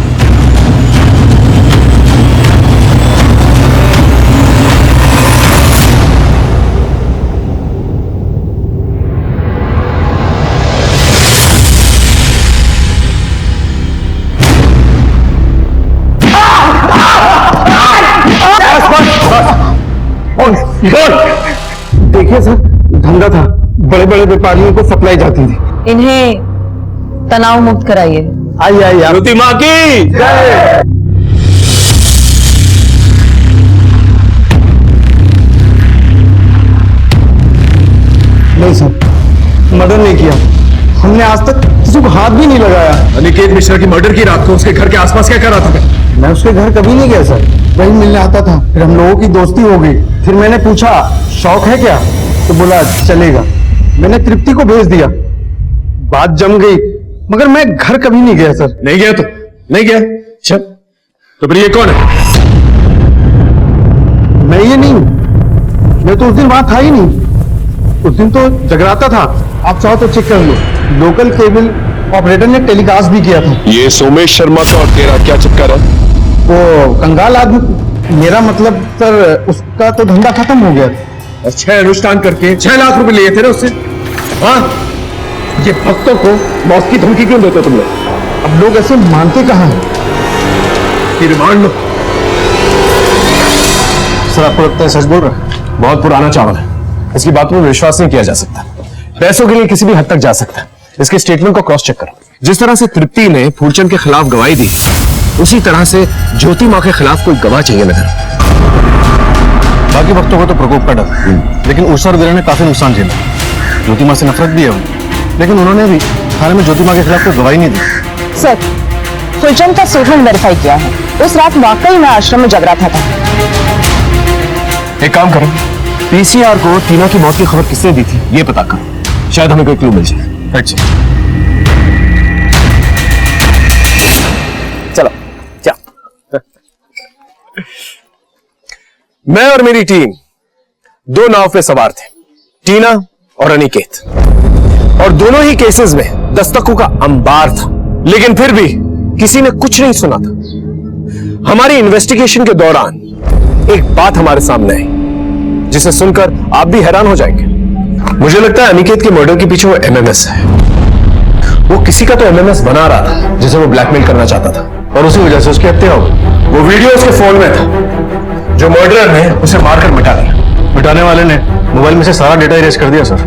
देखिए सर, धंधा था, बड़े बड़े व्यापारियों को सप्लाई जाती थी। इन्हें तनाव मुक्त कराइए। आइए आइए। ज्योति माँ की जय। नहीं सर, मर्डर नहीं किया हमने, आज तक किसी को हाथ भी नहीं लगाया। अनिकेत मिश्रा की मर्डर की रात को उसके घर के आसपास क्या कर रहा था? मैं उसके घर कभी नहीं गया सर, वही मिलने आता था, फिर हम लोगों की दोस्ती हो गई। फिर मैंने पूछा शौक है क्या, तो बोला चलेगा। मैंने तृप्ति को भेज दिया, बात जम गई, मगर मैं घर कभी नहीं गया सर। नहीं गया तो नहीं गया। अच्छा, तो फिर ये कौन है? मैं ये नहीं, मैं तो उस दिन वहां था ही नहीं। उस दिन तो जगराता था, आप चाहो तो चेक कर लो, लोकल केबल ऑपरेटर ने टेलीकास्ट भी किया था। ये सोमेश शर्मा का और तेरा क्या चक्कर है? वो कंगाल आदमी, मेरा मतलब सर उसका तो धंधा खत्म हो गया। 6 अनुष्ठान करके 6 लाख रुपए लिए थे ना उससे। हाँ, ये भक्तों को मौत की धमकी क्यों देते हो तुम लोग? अब लोग ऐसे मानते कहां हैं? कि रिमांड लो। सर, आपको लगता है सच बोल रहा है? बहुत पुराना चावल है, इसकी बात में विश्वास नहीं किया जा सकता। पैसों के लिए किसी भी हद तक जा सकता है। इसके स्टेटमेंट को क्रॉस चेक करो। जिस तरह से तृप्ति ने फूलचंद के खिलाफ गवाही दी, उसी तरह से ज्योति मां के खिलाफ कोई गवाह चाहिए नगर। बाकी भक्तों को तो प्रकोप का डर, लेकिन उषा और वीरा ने काफी नुकसान झेला। ज्योति मां से नफरत भी है, लेकिन उन्होंने भी थाने में ज्योति मां के खिलाफ कोई गवाही नहीं दी। सर, फुलचंद का स्टेटमेंट वेरीफाई किया है। उस रात वाकई में आश्रम में जग रहा था। एक काम करो, पीसीआर को टीना की मौत की खबर किसने दी थी ये पता करो, शायद हमें कोई क्लू मिल जाए। अच्छा, चलो क्या? मैं और मेरी टीम दो नाव पे सवार थे, टीना और अनिकेत, और दोनों ही केसेस में दस्तकों का अंबार था, लेकिन फिर भी किसी ने कुछ नहीं सुना था। हमारी इन्वेस्टिगेशन के दौरान एक बात हमारे सामने आई जिसे सुनकर आप भी हैरान हो जाएंगे। मुझे लगता है अनिकेत के मर्डर के पीछे वो एमएमएस है। वो किसी का तो एमएमएस बना रहा था जिसे वो ब्लैकमेल करना चाहता था, और उसी वजह से उसकी हत्या हो गई। वो वीडियो उसके फोन में था जो मर्डरर ने उसे मारकर मिटा दिया। मिटाने वाले ने मोबाइल में से सारा डेटा इरेज कर दिया सर,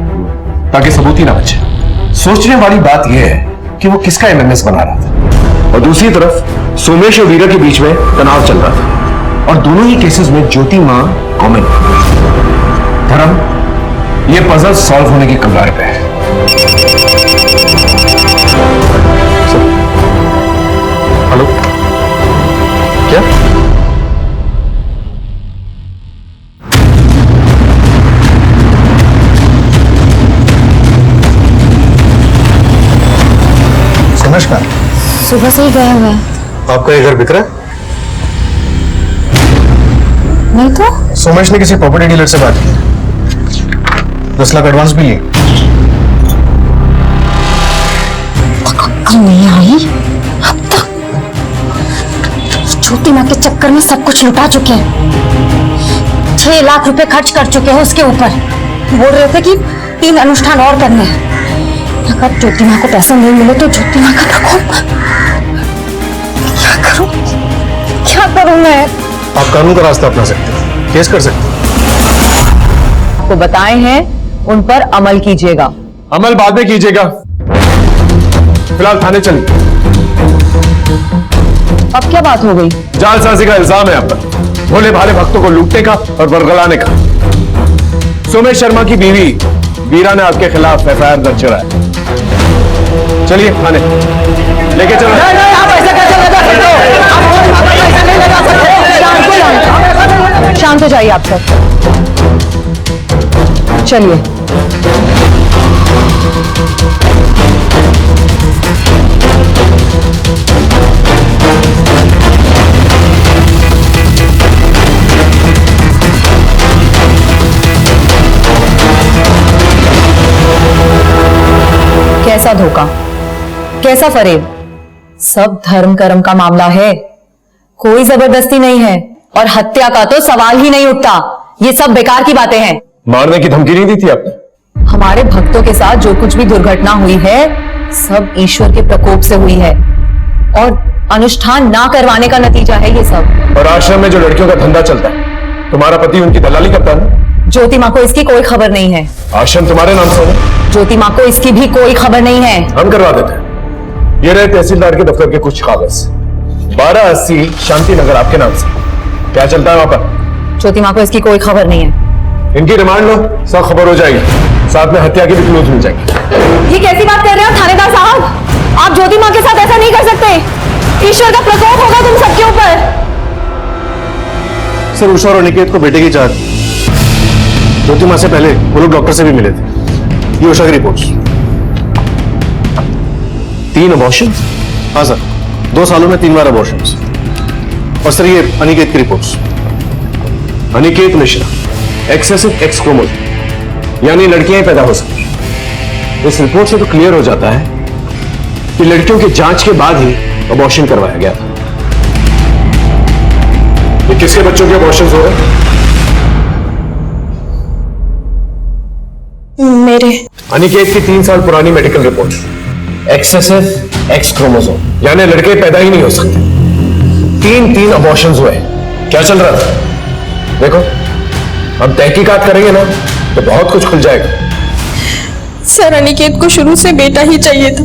ताकि सबूत ही ना बचे। सोचने वाली बात यह है कि वो किसका एमएमएस बना रहा था, और दूसरी तरफ सोमेश और वीरा के बीच में तनाव चल रहा था, और दोनों ही केसेस में ज्योति मां कॉमन। धर्म, ये पजल सॉल्व होने की कगार पे है। हेलो, क्या? नमस्कार। सुबह से ही गए हुए हैं। आपका ये घर बिक रहा है? नहीं तो सोमेश ने किसी प्रॉपर्टी डीलर से बात की, 10 लाख एडवांस भी लिए। अक्ल नहीं आई अब तक। छोटी माँ के चक्कर में सब कुछ लुटा चुके हैं। 6 लाख रुपए खर्च कर चुके हैं उसके ऊपर। बोल रहे थे कि 3 अनुष्ठान और करने हैं। अगर ज्योति माँ को पैसे नहीं मिले तो ज्योति माँ का प्रकोप। क्या करूं मैं? आप कानून का रास्ता अपना सकते हैं, केस कर सकते हैं। को बताए हैं उन पर अमल कीजिएगा। अमल बाद में कीजिएगा, फिलहाल थाने चलिए। अब क्या बात हो गई? जालसाजी का इल्जाम है आप पर, भोले भाले भक्तों को लूटने का और बरगलाने का। सोमेश शर्मा की बीवी वीरा ने आपके खिलाफ एफआईआर दर्ज कराया। चलिए थाने लेके चलो। आप ऐसा कैसे लगा सकते हो? आप ऐसा नहीं लगा सकते। शांत हो जाइए आप सब, चलिए। कैसा धोखा, कैसा फरेब? सब धर्म कर्म का मामला है, कोई जबरदस्ती नहीं है, और हत्या का तो सवाल ही नहीं उठता। ये सब बेकार की बातें हैं। मारने की धमकी नहीं दी थी आपने? हमारे भक्तों के साथ जो कुछ भी दुर्घटना हुई है सब ईश्वर के प्रकोप से हुई है, और अनुष्ठान ना करवाने का नतीजा है ये सब। और आश्रम में जो लड़कियों का धंधा चलता है, तुम्हारा पति उनकी दलाली करता है? ज्योति माँ को इसकी कोई खबर नहीं है। आश्रम तुम्हारे नाम से है? ज्योति माँ को इसकी भी कोई खबर नहीं है। हम करवा देते हैं। ये रहे तहसीलदार के दफ्तर के कुछ कागज, 1280 शांति नगर आपके नाम से। क्या चलता है वहां पर? ज्योति माँ को इसकी कोई खबर नहीं है। इनकी रिमांड लो, सब खबर हो जाएगी, साथ में हत्या की भी क्लूज मिल जाएगी। ये कैसी बात कर रहे हो थानेदार साहब? आप ज्योति माँ के साथ ऐसा नहीं कर सकते। ईश्वर का प्रकोप होगा तुम सबके ऊपर। सर, उषा और अनिकेत को बेटे की चाहत, ज्योति मां से पहले वो लोग डॉक्टर से भी मिले थे। ये उषा की रिपोर्ट्स। 3 अबॉर्शन? हाँ सर, 2 सालों में 3 बार अबॉर्शन। और सर, ये अनिकेत की reports. Aniket Mishra, excessive x chromosome, यानी लड़कियां ही पैदा हो सकती। इस रिपोर्ट से तो क्लियर हो जाता है कि लड़कियों की जांच के बाद ही अबॉर्शन करवाया गया था। ये किसके बच्चों के अबॉर्शन हो रहे? मेरे। अनिकेत की 3 साल पुरानी medical report, excessive x chromosome, यानी लड़के पैदा ही नहीं हो सकते। 3 अबॉर्शंस हुए। क्या चल रहा था? देखो, हम तहकीकात करेंगे ना तो बहुत कुछ खुल जाएगा। सर, अनिकेत को शुरू से बेटा ही चाहिए था।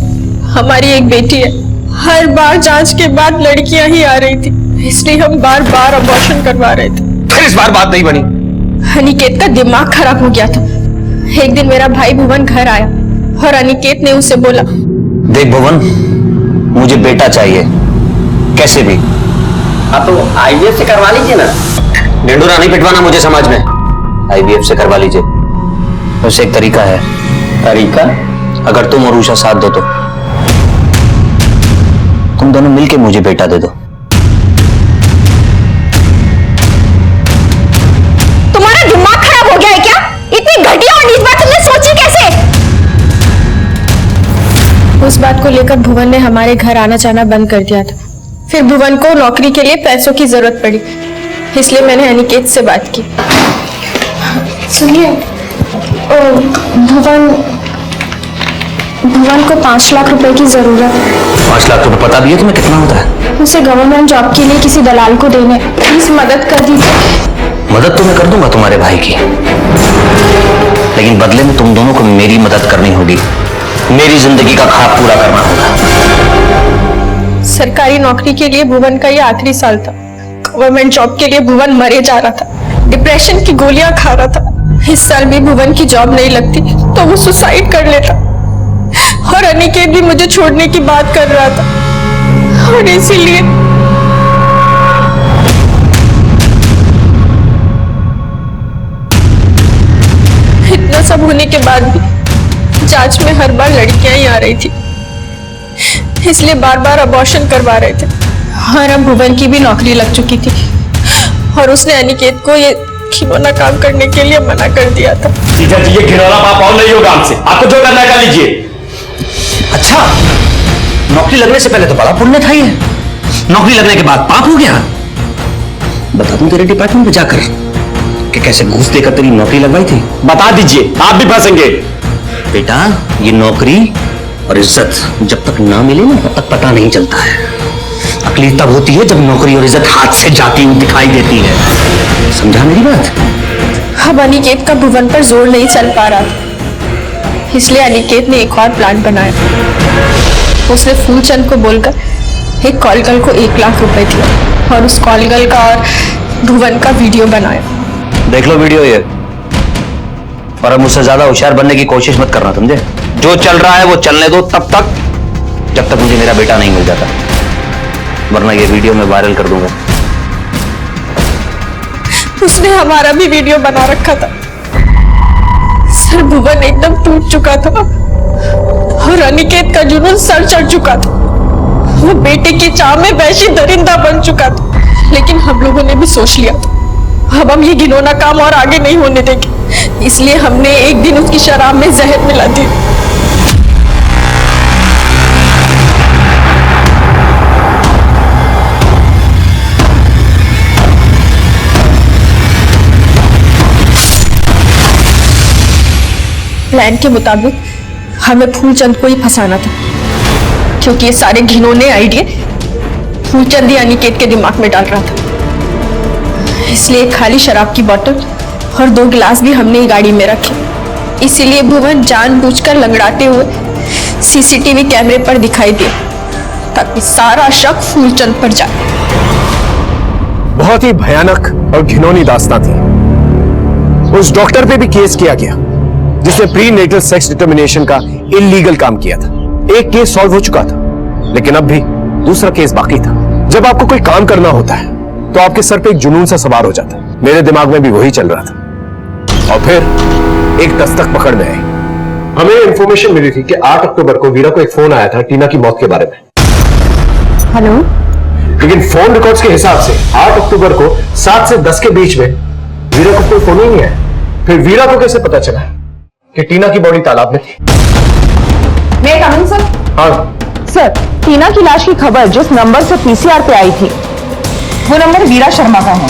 हमारी एक बेटी है, हर बार जांच के बाद लड़कियां ही आ रही थी, इसलिए हम बार बार अबॉर्शन करवा रहे थे। फिर इस बार बात नहीं बनी। अनिकेत का दिमाग खराब हो गया था। एक दिन मेरा भाई भुवन घर आया और अनिकेत ने उसे बोला, देख भुवन, मुझे बेटा चाहिए कैसे भी। हाँ तो आईवीएफ से करवा लीजिए ना। ढिंडोरा नहीं पिटवाना मुझे समाज में, आईवीएफ से करवा लीजिए। वैसे एक तरीका है। तरीका? अगर तुम और उषा साथ दो तो तुम दोनों मिलके मुझे बेटा दे दो। तुम्हारा दिमाग खराब हो गया है क्या? इतनी घटिया और नीच बात तुमने सोची कैसे? उस बात को लेकर भुवन ने हमारे घर आना जाना बंद कर दिया था। फिर भुवन को नौकरी के लिए पैसों की जरूरत पड़ी, इसलिए मैंने अनिकेत से बात की। सुनिए, भुवन को 5 लाख रुपए की जरूरत है। 5 लाख रुपए पता भी है तुम्हें कितना होता है? उसे गवर्नमेंट जॉब के लिए किसी दलाल को देने, प्लीज मदद कर दीजिए। मदद तो मैं कर दूंगा तुम्हारे भाई की, लेकिन बदले में तुम दोनों को मेरी मदद करनी होगी। मेरी जिंदगी का ख्वाब पूरा करना होगा। सरकारी नौकरी के लिए भुवन का ये आखिरी साल था। गवर्नमेंट जॉब के लिए भुवन मरे जा रहा था, डिप्रेशन की गोलियां खा रहा था। इस साल भी भुवन की जॉब नहीं लगती तो वो सुसाइड कर लेता, और अनिकेत भी मुझे छोड़ने की बात कर रहा था। और इसीलिए इतना सब होने के बाद भी जांच में हर बार लड़कियां ही आ रही थी, इसलिए बार बार अबॉर्शन करवा रहे थे। और अब भुवन की भी नौकरी लग चुकी थी और उसने अनिकेत को ये घिनौना काम करने के लिए मना कर दिया था। जीजा जी, ये घिनौना पाप और नहीं होगा हमसे। आपको जो करना है कर लीजिए। अच्छा, नौकरी लगने से पहले तो बड़ा पुण्य था ये, नौकरी लगने के बाद पाप हो गया। बता दूं तेरे डिपार्टमेंट में जाकर कि कैसे घूस देकर तेरी नौकरी लगवाई थी? बता दीजिए, आप भी फंसेंगे। बेटा, ये नौकरी और इज्जत जब तक ना मिले ना तब तक पता नहीं चलता है। अकली तब होती है जब नौकरी और इज्जत हाथ से जाती हुई दिखाई देती है। समझा मेरी बात? अब अनिकेत का भुवन पर जोर नहीं चल पा रहा था, इसलिए अनिकेत ने एक और प्लान बनाया। उसने फूलचंद को बोलकर एक कॉल गर्ल को 1 लाख रुपए दिया और उस कॉल गर्ल का और भुवन का वीडियो बनाया। देख लो वीडियो ये, और अब मुझसे ज्यादा होशियार बनने की कोशिश मत करना, समझे? जो चल रहा है वो चलने दो तब तक, जब तक मुझे मेरा बेटा नहीं मिल जाता, वरना ये वीडियो मैं वायरल कर दूंगा। उसने हमारा भी वीडियो बना रखा था। सर, भुवन एकदम टूट चुका था और अनिकेत का जुनून सर चढ़ चुका था। वो बेटे की चाह में वैसी दरिंदा बन चुका था, लेकिन हम लोगों ने भी सोच लिया था अब हम ये घिनौना काम और आगे नहीं होने देंगे, इसलिए हमने एक दिन उसकी शराब में जहर मिला दी। प्लान के मुताबिक हमें फूलचंद को ही फंसाना था, क्योंकि ये सारे घिनौने आइडिया फूलचंद ही अनिकेत के दिमाग में डाल रहा था। इसलिए एक खाली शराब की बोतल और 2 गिलास भी हमने ही गाड़ी में रखे। इसीलिए भुवन जानबूझकर लंगड़ाते हुए सीसीटीवी कैमरे पर दिखाई दिए, ताकि सारा शक फूलचंद पर जाए। बहुत ही भयानक और घिनौनी दास्तां थी। उस डॉक्टर पे भी केस किया गया जिसने प्री नेटल सेक्स डिटर्मिनेशन का इलीगल काम किया था। एक केस सॉल्व हो चुका था, लेकिन अब भी दूसरा केस बाकी था। जब आपको कोई काम करना होता है तो आपके सर पे एक जुनून सा सवार हो जाता है। मेरे दिमाग में भी वही चल रहा था, और फिर एक दस्तक पकड़ में आई। हमें इंफॉर्मेशन मिली थी कि 8 अक्टूबर को वीरा को एक फोन आया था टीना की मौत के बारे में। हेलो, लेकिन फोन रिकॉर्ड्स के हिसाब से 8 अक्टूबर को 7 से 10 के बीच में वीरा को कोई फोन ही नहीं आया। फिर वीरा को कैसे पता चला कि टीना की बॉडी तालाब में थी? मैं कमिंग सर? हाँ सर, टीना की लाश की खबर जिस नंबर से पीसीआर पे आई थी वो नंबर वीरा शर्मा का है।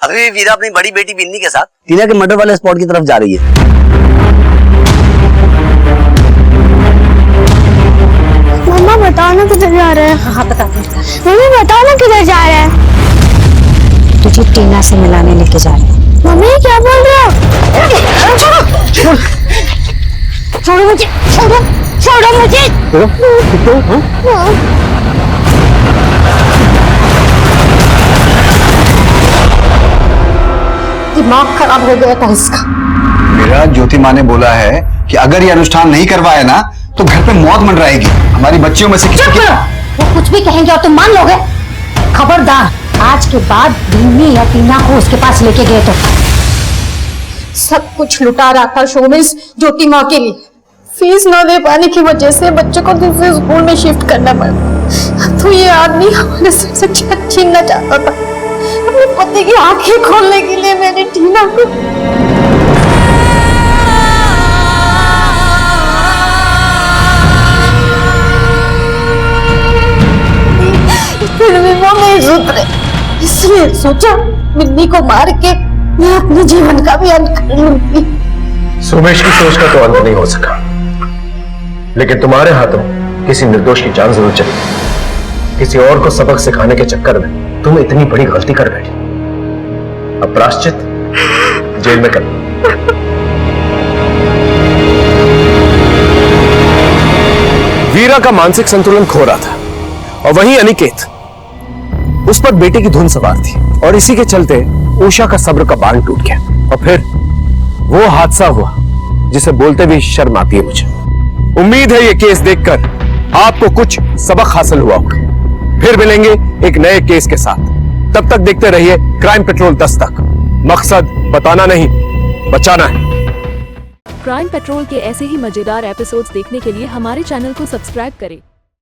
अभी भी वीरा अपनी बड़ी बेटी बिन्नी के साथ टीना के मर्डर वाले स्पॉट की तरफ जा रही है। मम्मा बताओ ना किधर जा रहे हैं। हाँ बताते हैं। मम्मी बताओ ना किधर जा रहे हैं। तुझे टीना से मिलाने लेके जा रहे हैं। मम्मी क्या बोल रहे हो? छोड़ो मुझे, छोड़ो मुझे। दिमाग खराब हो गया था इसका। मेरा ज्योति माँ ने बोला है कि अगर ये अनुष्ठान नहीं करवाया ना तो घर पे मौत मंडराएगी। हमारी बच्चियों में से किसी की... वो कुछ भी कहेंगे और तुम मान लोगे? खबरदार, आज के बाद बिन्नी या टीना को उसके पास लेके गए तो सब कुछ लुटा रहा था शोमिस ज्योति माँ के लिए। फीस न दे पाने की वजह से बच्चों को दूसरे स्कूल में शिफ्ट करना पड़ा। तो ये आदमी हमारे सर से छीनना चाहता था। अपने पति की आंखें खोलने के लिए मैंने टीना को फिर भी वो नहीं सुधरे, इसलिए सोचा बिन्नी को मार के मैं अपने जीवन का भी अंत कर लूंगी। सुमेश की सोच का तो अंत नहीं हो सका, लेकिन तुम्हारे हाथों किसी निर्दोष की जान जरूर चली। किसी और को सबक सिखाने के चक्कर में तुम इतनी बड़ी गलती कर बैठी। अब प्रायश्चित जेल में कर। वीरा का मानसिक संतुलन खो रहा था और वहीं अनिकेत, उस पर बेटे की धुन सवार थी और इसी के चलते उषा का सब्र का बांध टूट गया और फिर वो हादसा हुआ जिसे बोलते भी शर्म आती है मुझे। उम्मीद है ये केस देखकर आपको कुछ सबक हासिल हुआ होगा। फिर मिलेंगे एक नए केस के साथ। तब तक देखते रहिए क्राइम पेट्रोल दस्तक। मकसद बताना नहीं, बचाना है। क्राइम पेट्रोल के ऐसे ही मजेदार एपिसोड्स देखने के लिए हमारे चैनल को सब्सक्राइब करें